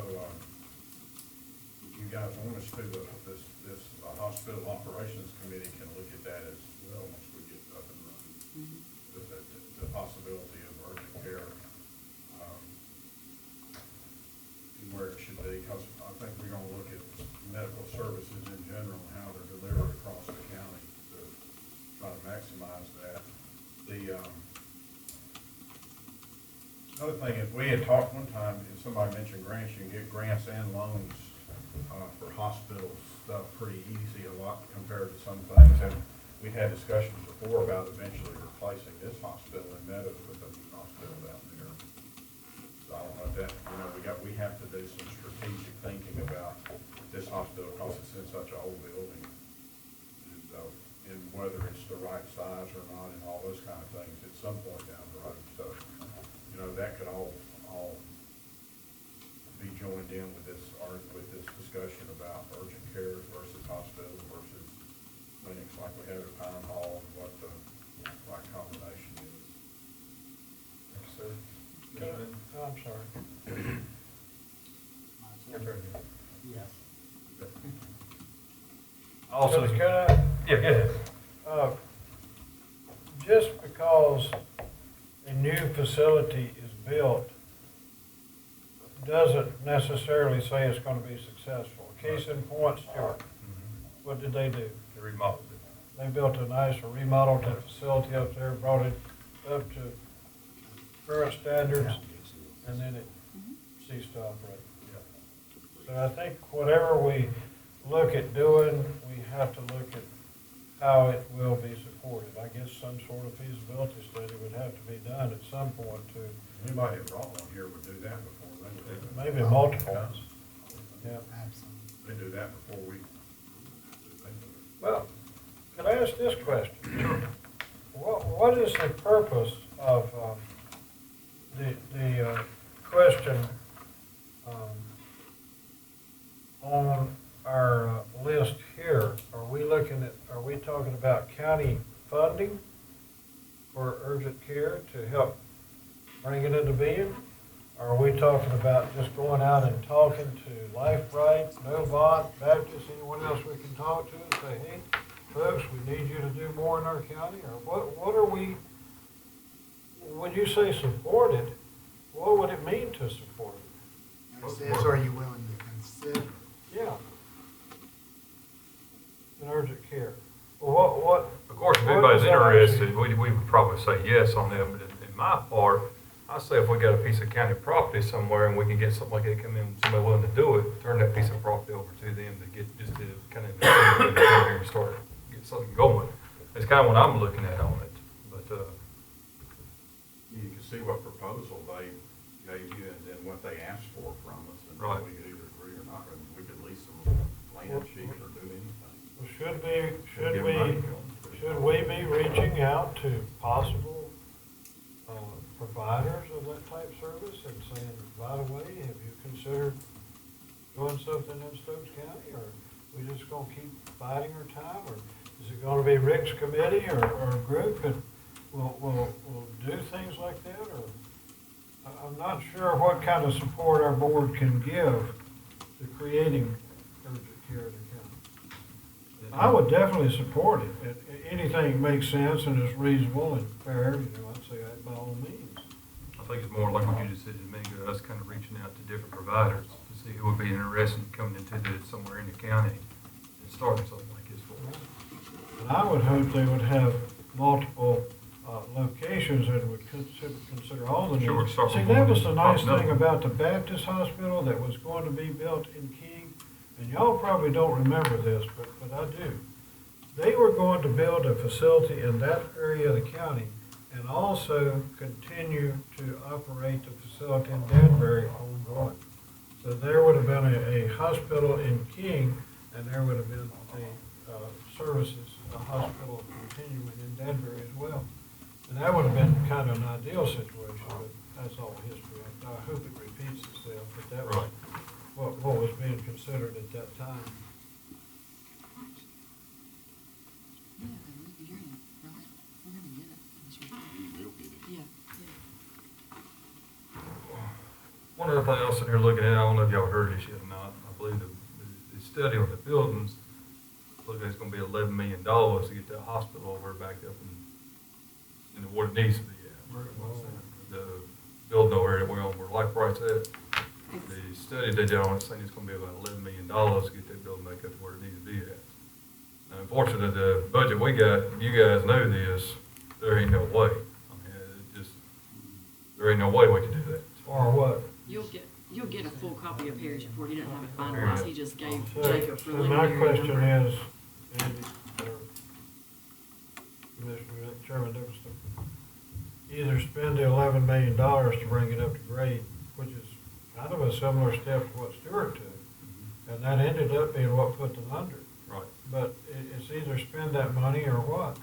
you guys want us to, this hospital operations committee can look at that as well once we get up and running. The possibility of urgent care, where it should be, because I think we're gonna look at medical services in general, and how they're delivered across the county to try to maximize that. Another thing, if we had talked one time, if somebody mentioned grants, you can get grants and loans for hospital stuff pretty easy, a lot compared to some things. And we had discussions before about eventually replacing this hospital in Meadows with a new hospital down there. So I don't know if that, we have to do some strategic thinking about this hospital because it's in such an old building. And whether it's the right size or not and all those kind of things at some point down the road. So, that could all be joined in with this discussion about urgent care versus hospital versus clinics like we have at Pine Hall, and what the right combination is. Oh, I'm sorry. Yes. Also, Can I, yeah, go ahead. just because a new facility is built doesn't necessarily say it's gonna be successful. Case in point, Stewart, what did they do? They remodeled it. They built a nice remodeled facility up there, brought it up to current standards, and then it ceased to operate. So I think whatever we look at doing, we have to look at how it will be supported. I guess some sort of feasibility study would have to be done at some point to, Anybody that brought one here would do that before they would. maybe multiple. Yeah. Absolutely. They do that before we. Well, can I ask this question? What is the purpose of the question on our list here? Are we talking about county funding for urgent care to help bring it into being? Or are we talking about just going out and talking to Life Bright, Novant, Baptist, anyone else we can talk to and say, hey, folks, we need you to do more in our county? Or what are we, when you say support it, what would it mean to support it? It says, are you willing to consider? Yeah. In urgent care. Well, what? Of course, if what anybody's does that interested, actually- we would probably say yes on them, but in my part, I say if we got a piece of county property somewhere and we can get something like that come in, somebody willing to do it, turn that piece of property over to them to get, just to kind of come here and start, get something going. That's kind of what I'm looking at on it, but, You can see what proposal they gave you and then what they asked for from us. And Right. we could either agree or not, and we could lease them land sheet or do anything. Well, Give money to them. should we be reaching out to possible providers of that type service and saying, by the way, have you considered doing something in Stokes County? Or are we just gonna keep biding our time? Or is it gonna be Rick's committee or a group that will do things like that? Or I'm not sure what kind of support our board can give to creating urgent care in the county. I would definitely support it. Anything that makes sense and is reasonable and fair, I'd say that by all means. I think it's more like what you just said to me, us kind of reaching out to different providers to see who would be interested in coming into this somewhere in the county and starting something like this for us. And I would hope they would have multiple locations that would consider all the needs. Sure, start See, with that one was the nice popping up. thing about the Baptist Hospital that was going to be built in King, and y'all probably don't remember this, but I do. They were going to build a facility in that area of the county and also continue to operate the facility in Danbury ongoing. So there would have been a hospital in King, and there would have been a services, a hospital continuing in Danbury as well. And that would have been kind of an ideal situation, but that's all history. I hope it repeats itself, but that was what was being considered at that time. Yeah, we're gonna get it. You will get it. Yeah, One other thing I was sitting here looking at, I don't know if y'all heard this yet or not, I believe the study on the buildings, looking like it's gonna be $11 million to get that hospital over back up in what it needs to be at. The building over here where Life Bright's at, the study they did on it saying it's gonna be about $11 million to get that building back up to where it needs to be at. Now, unfortunately, the budget we got, you guys know this, there ain't no way. I mean, there ain't no way we can do that. Or what? you'll get a full copy of Harry's report. He didn't have it finalized. He just gave So Jacob so my preliminary question number. is, Andy, or Commissioner, Chairman Nicholson, either spend the $11 million to bring it up to grade, which is kind of a similar step to what Stewart took, and that ended up being what put them under. Right. But it's either spend that money or what?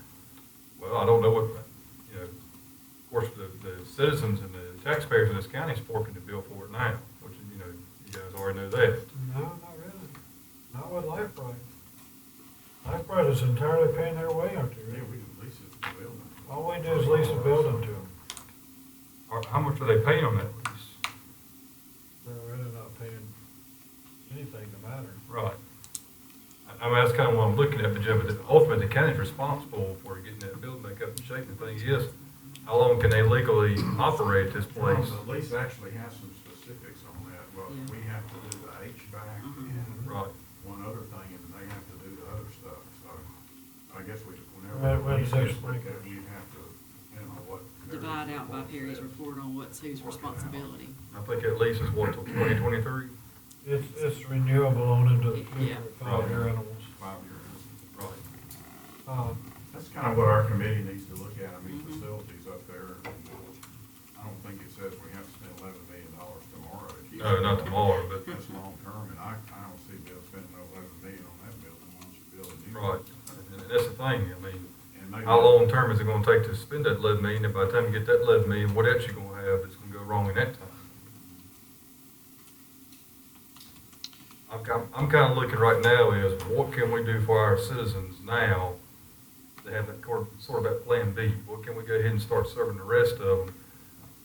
Well, I don't know what, of course, the citizens and the taxpayers in this county is forking the bill for it now, which, you guys already know that. No, not really. Not with Life Bright. Life Bright is entirely paying their way up Yeah, there. we can lease it to the building. All we do is lease a building to them. How much are they paying on that lease? They're really not paying anything to matter. Right. I mean, that's kind of what I'm looking at, but Jim, but ultimately, the county's responsible for getting that building back up and shaking. The thing is, how long can they legally operate this Well, place? the lease actually has some specifics on that. Well, Yeah. we have to do the HVAC Mhm. and Right. one other thing, and they have to do the other stuff. So I guess Right, whenever the well, lease there's is looked at, breakers. we have to, what. Divide out by report Perry's says. report on what's whose responsibility. I think that lease is what, till 2023? It's renewable on into the Yeah. future, 5-year intervals. 5 years. Right. That's kind of what our committee needs to look at. I mean, Mhm. facilities up there. I don't think it says we have to spend $11 million tomorrow. If you- No, not tomorrow, but, That's long term, and I don't see Bill spending no $11 million on that building. Why don't you build a new? right. And that's the thing, I mean, And maybe. how long term is it gonna take to spend that 11 million? And by the time you get that 11 million, what else you gonna have that's gonna go wrong in that time? I'm kinda looking right now is, what can we do for our citizens now to have that sort of that plan B? What can we go ahead and start serving the rest of them?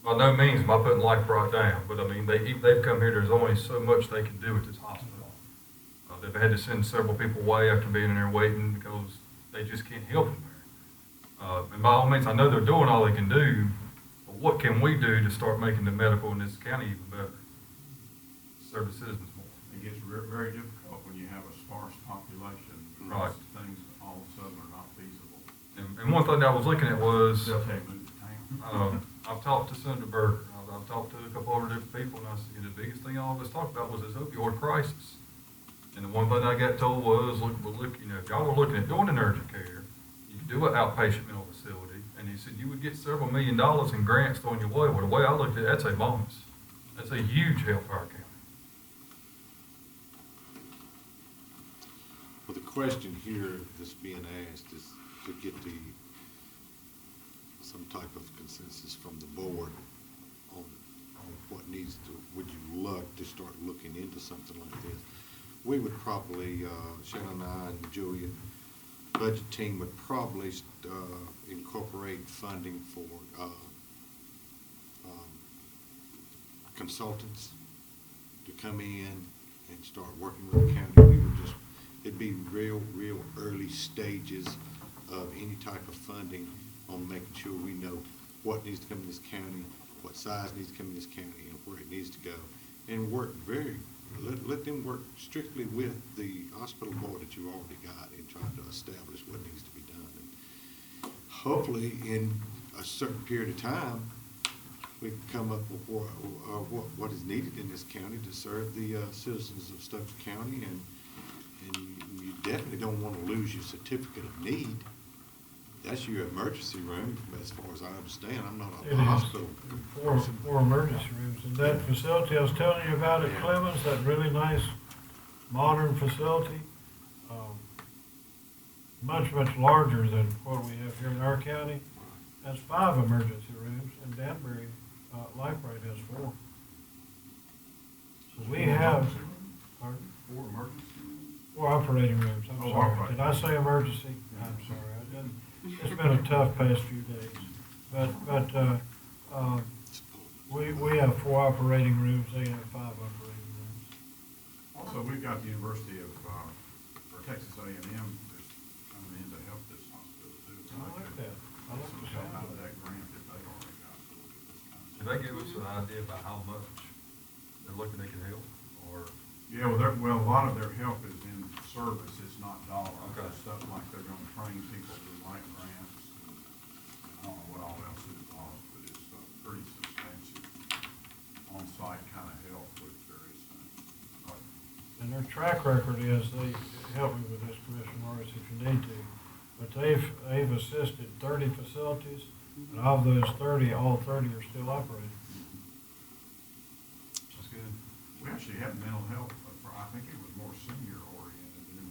By no means am I putting life right down, but I mean, they've come here, there's only so much they can do at this hospital. They've had to send several people away after being in there waiting because they just can't help them there. And by all means, I know they're doing all they can do, but what can we do to start making the medical in this county even better? Serve the citizens more. It gets very difficult when you have a sparse population. Right. Because things all of a sudden are not feasible. And one thing that I was looking at was, They'll take move to town. I've talked to Senator Berger, I've talked to a couple other different people, and I said, the biggest thing all of us talked about was this opioid crisis. And the one thing I got told was, look, if y'all were looking at doing an urgent care, you could do an outpatient mental facility, and he said you would get several $1 million in grants thrown your way. Well, the way I looked at it, that's a bonus. That's a huge help for our county. Well, the question here that's being asked is to get some type of consensus from the board on what needs to, would you like to start looking into something like this? We would probably, Shannon and I and Julia, budget team would probably incorporate funding for consultants to come in and start working with the county. We would just, it'd be real early stages of any type of funding on making sure we know what needs to come in this county, what size needs to come in this county, and where it needs to go. And work let them work strictly with the hospital board that you already got in trying to establish what needs to be done. And hopefully, in a certain period of time, we can come up with what is needed in this county to serve the citizens of Stokes County. And you definitely don't want to lose your certificate of need. That's your emergency room, as far as I understand. I'm not It a is. hospital. Four emergency rooms. And that facility I was telling you about at Clemens, that really nice, modern facility, much larger than what we have here in our county. Has 5 emergency rooms, and Danbury, Life Rate has 4. So we have, pardon? 4 emergency rooms? 4 operating rooms, I'm Oh, sorry. operating. Did I say emergency? I'm sorry, I didn't. It's been a tough past few days. But we have 4 operating rooms, they have 5 operating rooms. Also, we've got the University of, or Texas A&M that's coming in to help this hospital too. So I like that. I like the some help sound out of of that. that grant that they already got. So we'll get this kind of Can they give us an idea about how much they're looking they can help, or? Yeah, well, a lot of their help is in service, it's not dollars. Okay. Stuff like they're gonna train people to write grants, and I don't know what all else it costs, but it's pretty substantial on-site kind of help with various things. And their track record is, they, help me with this, Commissioner Morris, if you need to, but they've assisted 30 facilities, and of those 30, all 30 are still operating. That's good. We actually had mental health, I think it was more senior oriented, and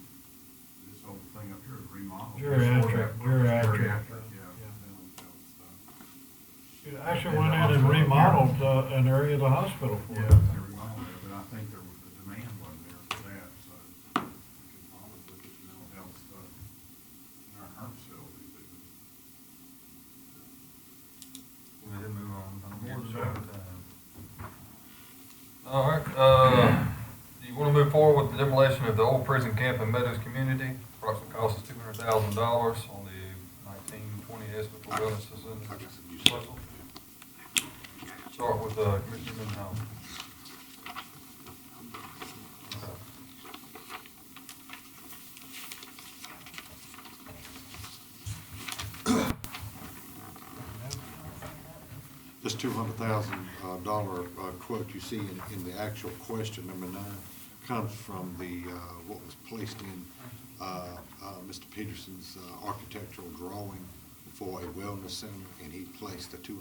this whole thing up here is remodeled. Geriatric, Geriatric, yeah. yeah. Mental health stuff. It actually went in and remodeled an area of the hospital for Yeah, it. they remodeled it, but I think the demand wasn't there for that, so we could probably look at mental health stuff in our facilities. Go ahead and move on. More than that. All right, do you want to move forward with the demolition of the old prison camp in Meadows Community? Approximate cost is $200,000 on the 1920 Esmond Wellness Center. I got some use. Start with Commissioner Mendenhall. This $200,000 quote you see in the actual question number 9 comes from the, what was placed in Mr. Peterson's architectural drawing for a wellness center, and he placed a $200,000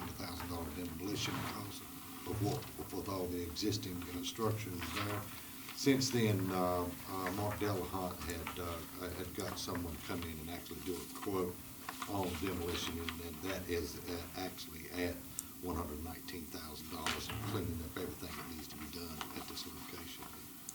demolition cost with all the existing structures there. Since then, Mark Delahunt had got someone come in and actually do a quote on demolition, and that is actually at $119,000, cleaning up everything that needs to be done at this location.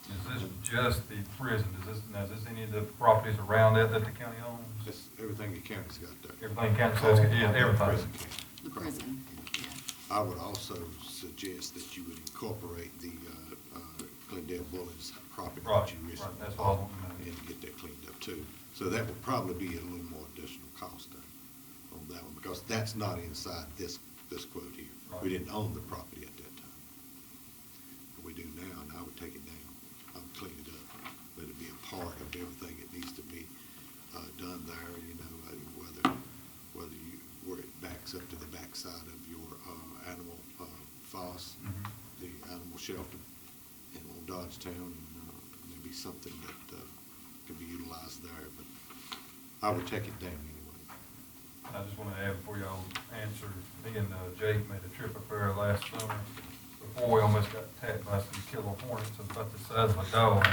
Is this just the prison? Is this any of the properties around it that the county owns? That's everything the county's got there. Everything county says, yeah, everything. Prison camp. The Correct. prison, yeah. I would also suggest that you would incorporate the Glendale Bullets property Right, that you recently right, that's what I was bought wanting to know. and get that cleaned up too. So that would probably be a little more additional cost there on that one, because that's not inside this quote here. Right. We didn't own the property at that time. We do now, and I would take it down. I would clean it up, let it be a part of everything that needs to be done there, you know, whether where it backs up to the backside of your animal foss, the animal shelter on Dodgetown, and maybe something that can be utilized there, but I would take it down anyway. I just want to add before y'all answer, me and Jake made a trip up there last summer. Before we almost got attacked by some killer hornets about the size of a dog.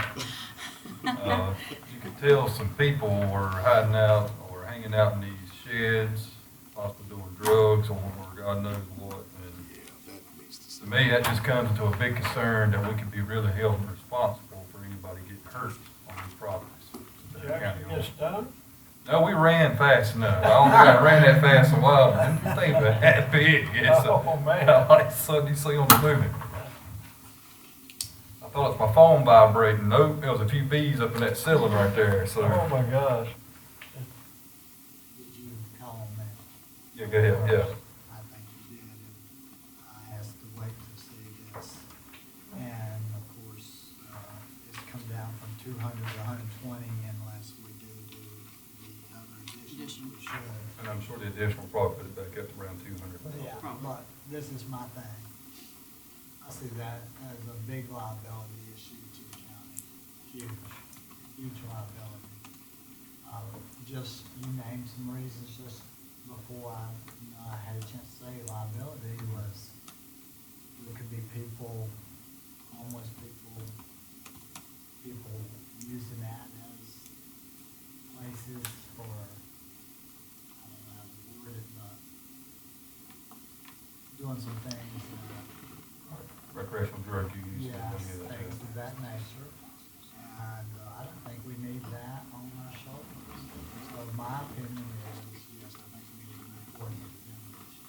You could tell some people were hiding out or hanging out in these sheds, possibly doing drugs or God knows what. And Yeah, that needs to. to me, that just comes into a big concern that we could be really held responsible for anybody getting hurt on these properties. that the county Jackson owns. gets done? No, we ran fast enough. I don't think I ran that fast in a while. Didn't think about that big. It's Oh, man. like something you see on the movie. I thought it was my phone vibrating. Nope, there was a few bees up in that ceiling right there, so. Oh, my gosh. Did you call on that? Yeah, go ahead, yeah. I think you did, and I asked to wait to see this. And of course, it's come down from 200 to 120 unless we do the other additions we should. And I'm sure the additional probably put it back up to around 200. Yeah, but this is my thing. I see that as a big liability issue to the county, huge liability. Just, you named some reasons just before I had a chance to say liability was, there could be people, homeless people using that as places for, I don't know how to word it, but doing some things, Recreational drug use. yes, and things like that. things of that nature. And I don't think we need that on our shoulders. So my opinion is, yes, I think we need to move forward with the demolition.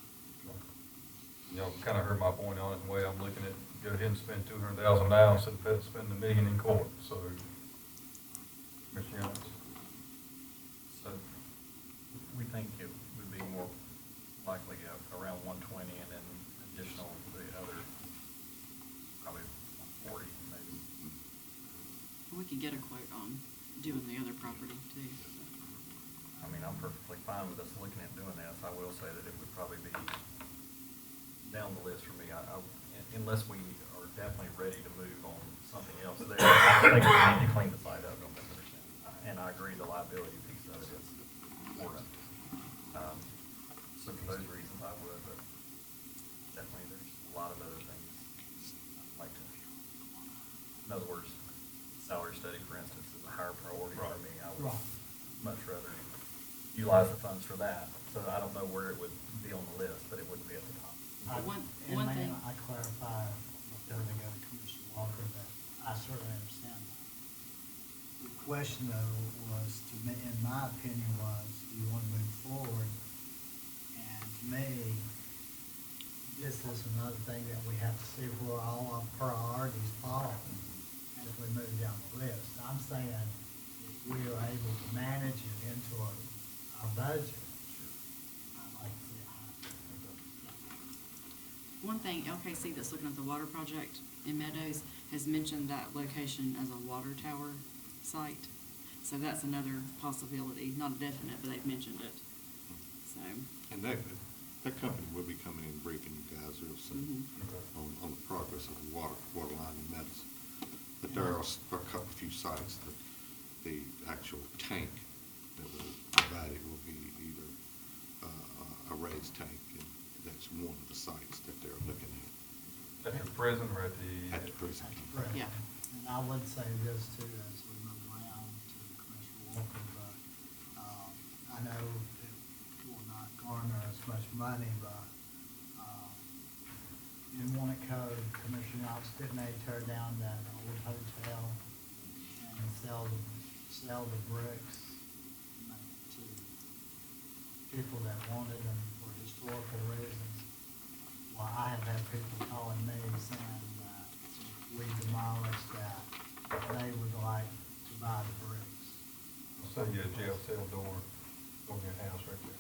Y'all kind of heard my point on it, the way I'm looking at, go ahead and spend 200,000 now instead of spending $1 million in court, so. Mr. Youngs? So we think it would be more likely around 120 and then additional, the other, probably 40 maybe. We could get a quote on doing the other property too. I mean, I'm perfectly fine with us looking at doing this. I will say that it would probably be down the list for me. Unless we are definitely ready to move on something else there, I think we need to clean the site up, don't misunderstand. And I agree the liability piece of it is important. So for those reasons, I would, but definitely there's a lot of other things I'd like to. In other words, salary study, for instance, is a higher priority for me. I would much rather utilize the funds for that. So I don't know where it would be on the list, but it wouldn't be at the top. And One may thing- I clarify before they go to Commissioner Walker that I certainly understand that. The question though was, to me, in my opinion, was, do you want to move forward? And to me, this is another thing that we have to see where all our priorities fall as we move down the list. I'm saying if we are able to manage it into our budget, I'd like to see it higher. One thing, LKC that's looking at the water project in Meadows has mentioned that location as a water tower site. So that's another possibility, not a definite, but they've mentioned it. So, And that company will be coming in and briefing you guys real soon on the progress of the water line in Medicine. But there are a few sites that the actual tank that will provide it will be either a raised tank, and that's one of the sites that they're looking at. At the prison or at the? At the prison. Right. yeah. And I would say this too, as we move around to Commissioner Walker, but, I know it will not garner as much money, but, in Warwick Code, Commissioner Ops, didn't they tear down that old hotel and sell the bricks to people that wanted them for historical reasons? Well, I have had people calling me saying that if we demolish that, they would like to buy the bricks. I'll send you a jail cell door on your house right there.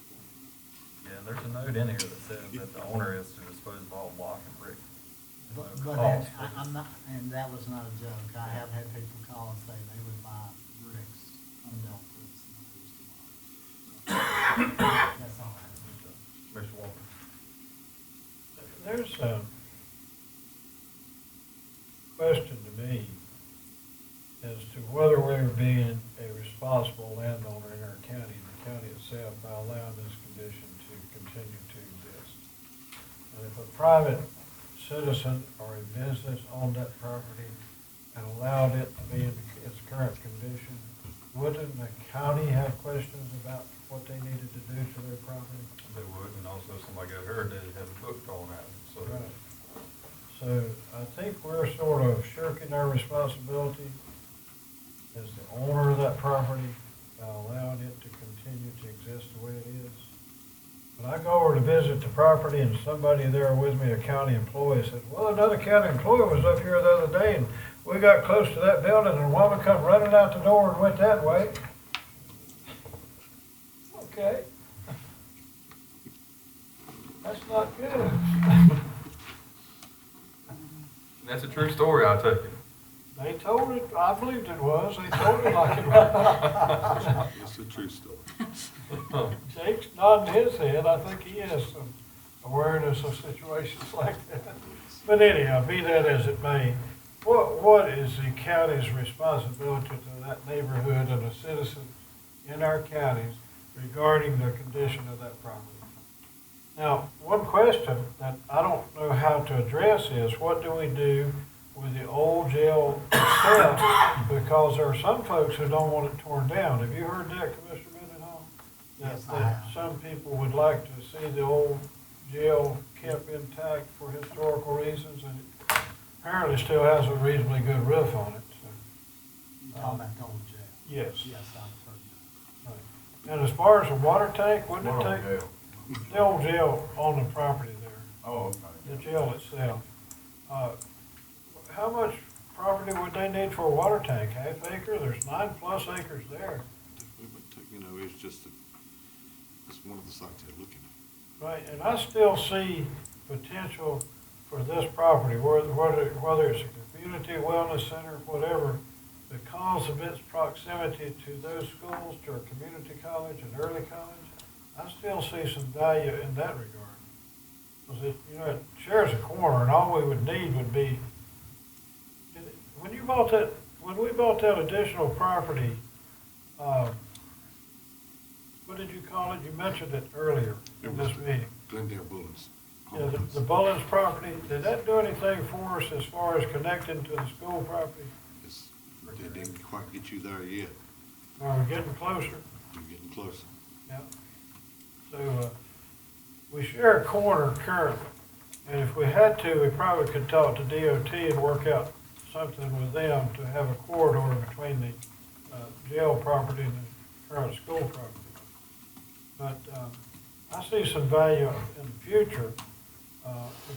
Yeah, there's a note in here that says that the owner is to dispose of all block and brick. But No then, cost for this. I'm not, and that was not a joke. I have had people call and say they would buy bricks, undealt bricks, and they was demolished. That's all I have. Mr. Walker. There's a question to me as to whether we're being a responsible landowner in our county, the county itself, by allowing this condition to continue to exist. And if a private citizen or a business owned that property and allowed it to be in its current condition, wouldn't the county have questions about what they needed to do to their property? They would, and also somebody got hurt, they'd have a book thrown at them, so. Right. So I think we're sort of shirking our responsibility as the owner of that property by allowing it to continue to exist the way it is. When I go over to visit the property and somebody there with me, a county employee, says, well, another county employee was up here the other day and we got close to that building and a woman come running out the door and went that way. Okay. That's not good. That's a true story, I take it. They told it, I believed it was, they told it like it was. It's a true story. Jake's nodding his head, I think he has some awareness of situations like that. But anyhow, be that as it may, what is the county's responsibility to that neighborhood and the citizens in our counties regarding the condition of that property? Now, one question that I don't know how to address is, what do we do with the old jail itself? Because there are some folks who don't want it torn down. Have you heard that, Commissioner Mendenhall? Yes, I That have. some people would like to see the old jail kept intact for historical reasons, and it apparently still has a reasonably good roof on it, so. You talking about the old jail? Yes. Yes, I've heard that. Right. And as far as the water tank, wouldn't What it on take, jail? the old jail on the property there? Oh, okay. The jail itself. How much property would they need for a water tank? Half acre? There's 9+ acres there. You know, it's just, it's one of the sites they're looking at. Right, and I still see potential for this property, whether it's a community wellness center, whatever, because of its proximity to those schools, to our community college and early college, I still see some value in that regard. Because it, you know, it shares a corner, and all we would need would be, when we bought that additional property, what did you call it? You mentioned it earlier in this meeting. Glendale Bullens. Yeah, the Bullens property, did that do anything for us as far as connecting to the school property? They didn't quite get you there yet. Are we getting closer? You're getting closer. Yeah. So, we share a corner currently, and if we had to, we probably could talk to DOT and work out something with them to have a corridor between the jail property and the current school property. But I see some value in the future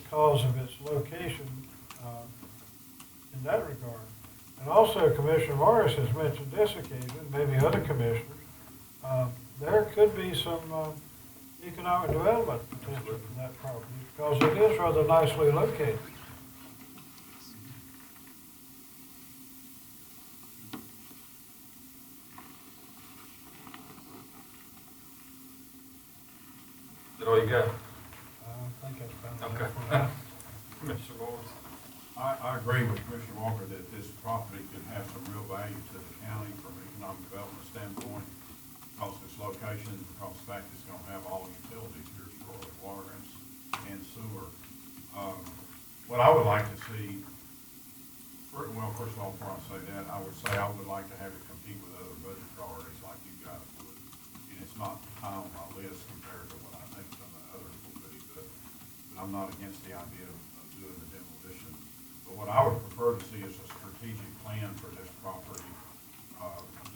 because of its location in that regard. And also, Commissioner Morris has mentioned this occasion, maybe other commissioners, there could be some economic development potential for that property because it is rather nicely located. Is that all you got? I think that's about Okay. enough for now. Mr. Lawrence? I agree with Commissioner Walker that this property could have some real value to the county from an economic development standpoint because of its location, because of the fact it's gonna have all utilities here for water and sewer. What I would like to see, well, first of all, before I say that, I would say I would like to have it compete with other budget priorities like you guys would. And it's not high on my list compared to what I think some of the others will be, but I'm not against the idea of doing the demolition. But what I would prefer to see is a strategic plan for this property,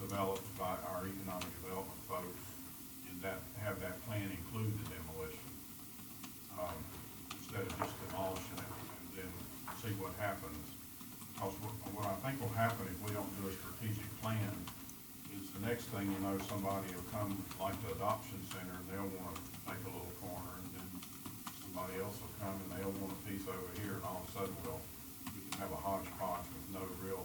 developed by our economic development folks, and that, have that plan include the demolition, instead of just demolishing it and then see what happens. Because what I think will happen if we don't do a strategic plan is the next thing you know, somebody will come, like the adoption center, and they'll want to make a little corner, and then somebody else will come and they'll want a piece over here, and all of a sudden, we can have a hodgepodge with no real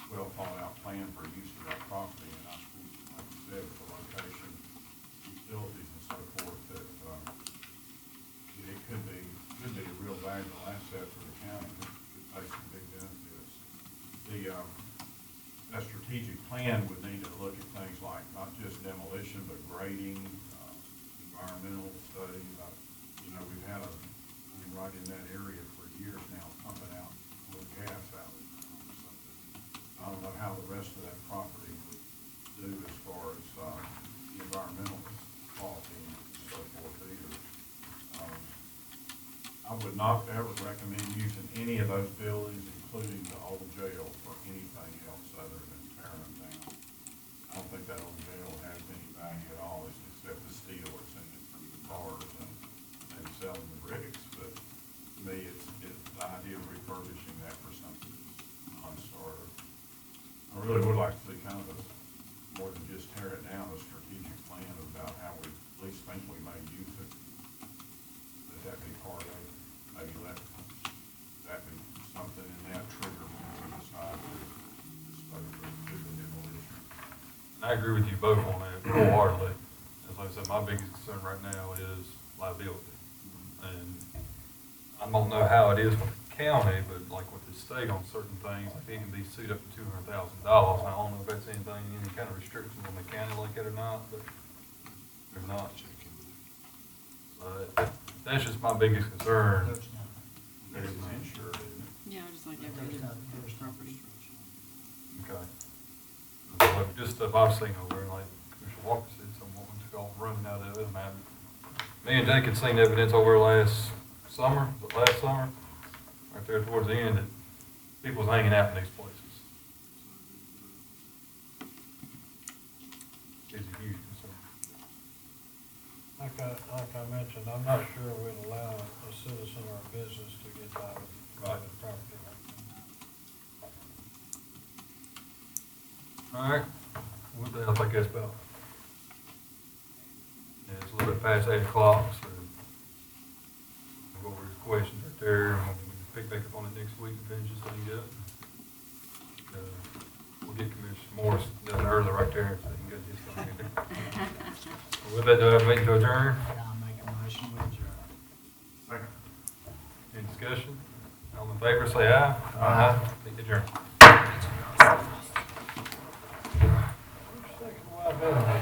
well thought out plan for use of that property. And I think, like you said, with the location, utilities and so forth, that it could be a real valuable asset for the county. Could pay some big benefits. That strategic plan would need to look at things like not just demolition, but grading, environmental studies. We've had right in that area for years now, pumping out oil and gas out. I don't know how the rest of that property would do as far as the environmental quality and so forth either. I would not ever recommend using any of those buildings, including the old jail, for anything else other than tearing them down. I don't think that old jail has any value at all, except the steel that's in it from the bars and maybe selling the bricks. But to me, it's the idea of refurbishing that for something non-starter. I really would like to see kind of more than just tear it down, a strategic plan about how we at least think we may use it. Let that be part of it. Maybe let that be something in that trigger when we decide to dispose of do the demolition. And I agree with you both on that wholeheartedly. As I said, my biggest concern right now is liability. And I don't know how it is with the county, but like with the state on certain things, like he can be sued up to $200,000. I don't know if that's anything, any kind of restrictions on the county like that or not, but there's not. That's just my biggest concern. That is insured, isn't it? Yeah, just like every other property. Okay. But just stuff I've seen over there, like Commissioner Walker said, some woman took off running out of it. Me and Jake had seen evidence over last summer, right there towards the end, that people was hanging out in these places. It's a huge concern. Like I mentioned, I'm not sure we'd allow a citizen or a business to get out of private property like that. All right, with that, I think that's about, yeah, it's a little bit past 8 o'clock, so we'll go over his questions right there, and we'll pick back up on it next week and finish this thing up. We'll get Commissioner Morris done early right there, so he can get his thing in there. With that, do I have a meeting to adjourn? I'll make a motion with adjourn. Second. Any discussion? All in favor, say aye. Aye. Meeting adjourned. Why,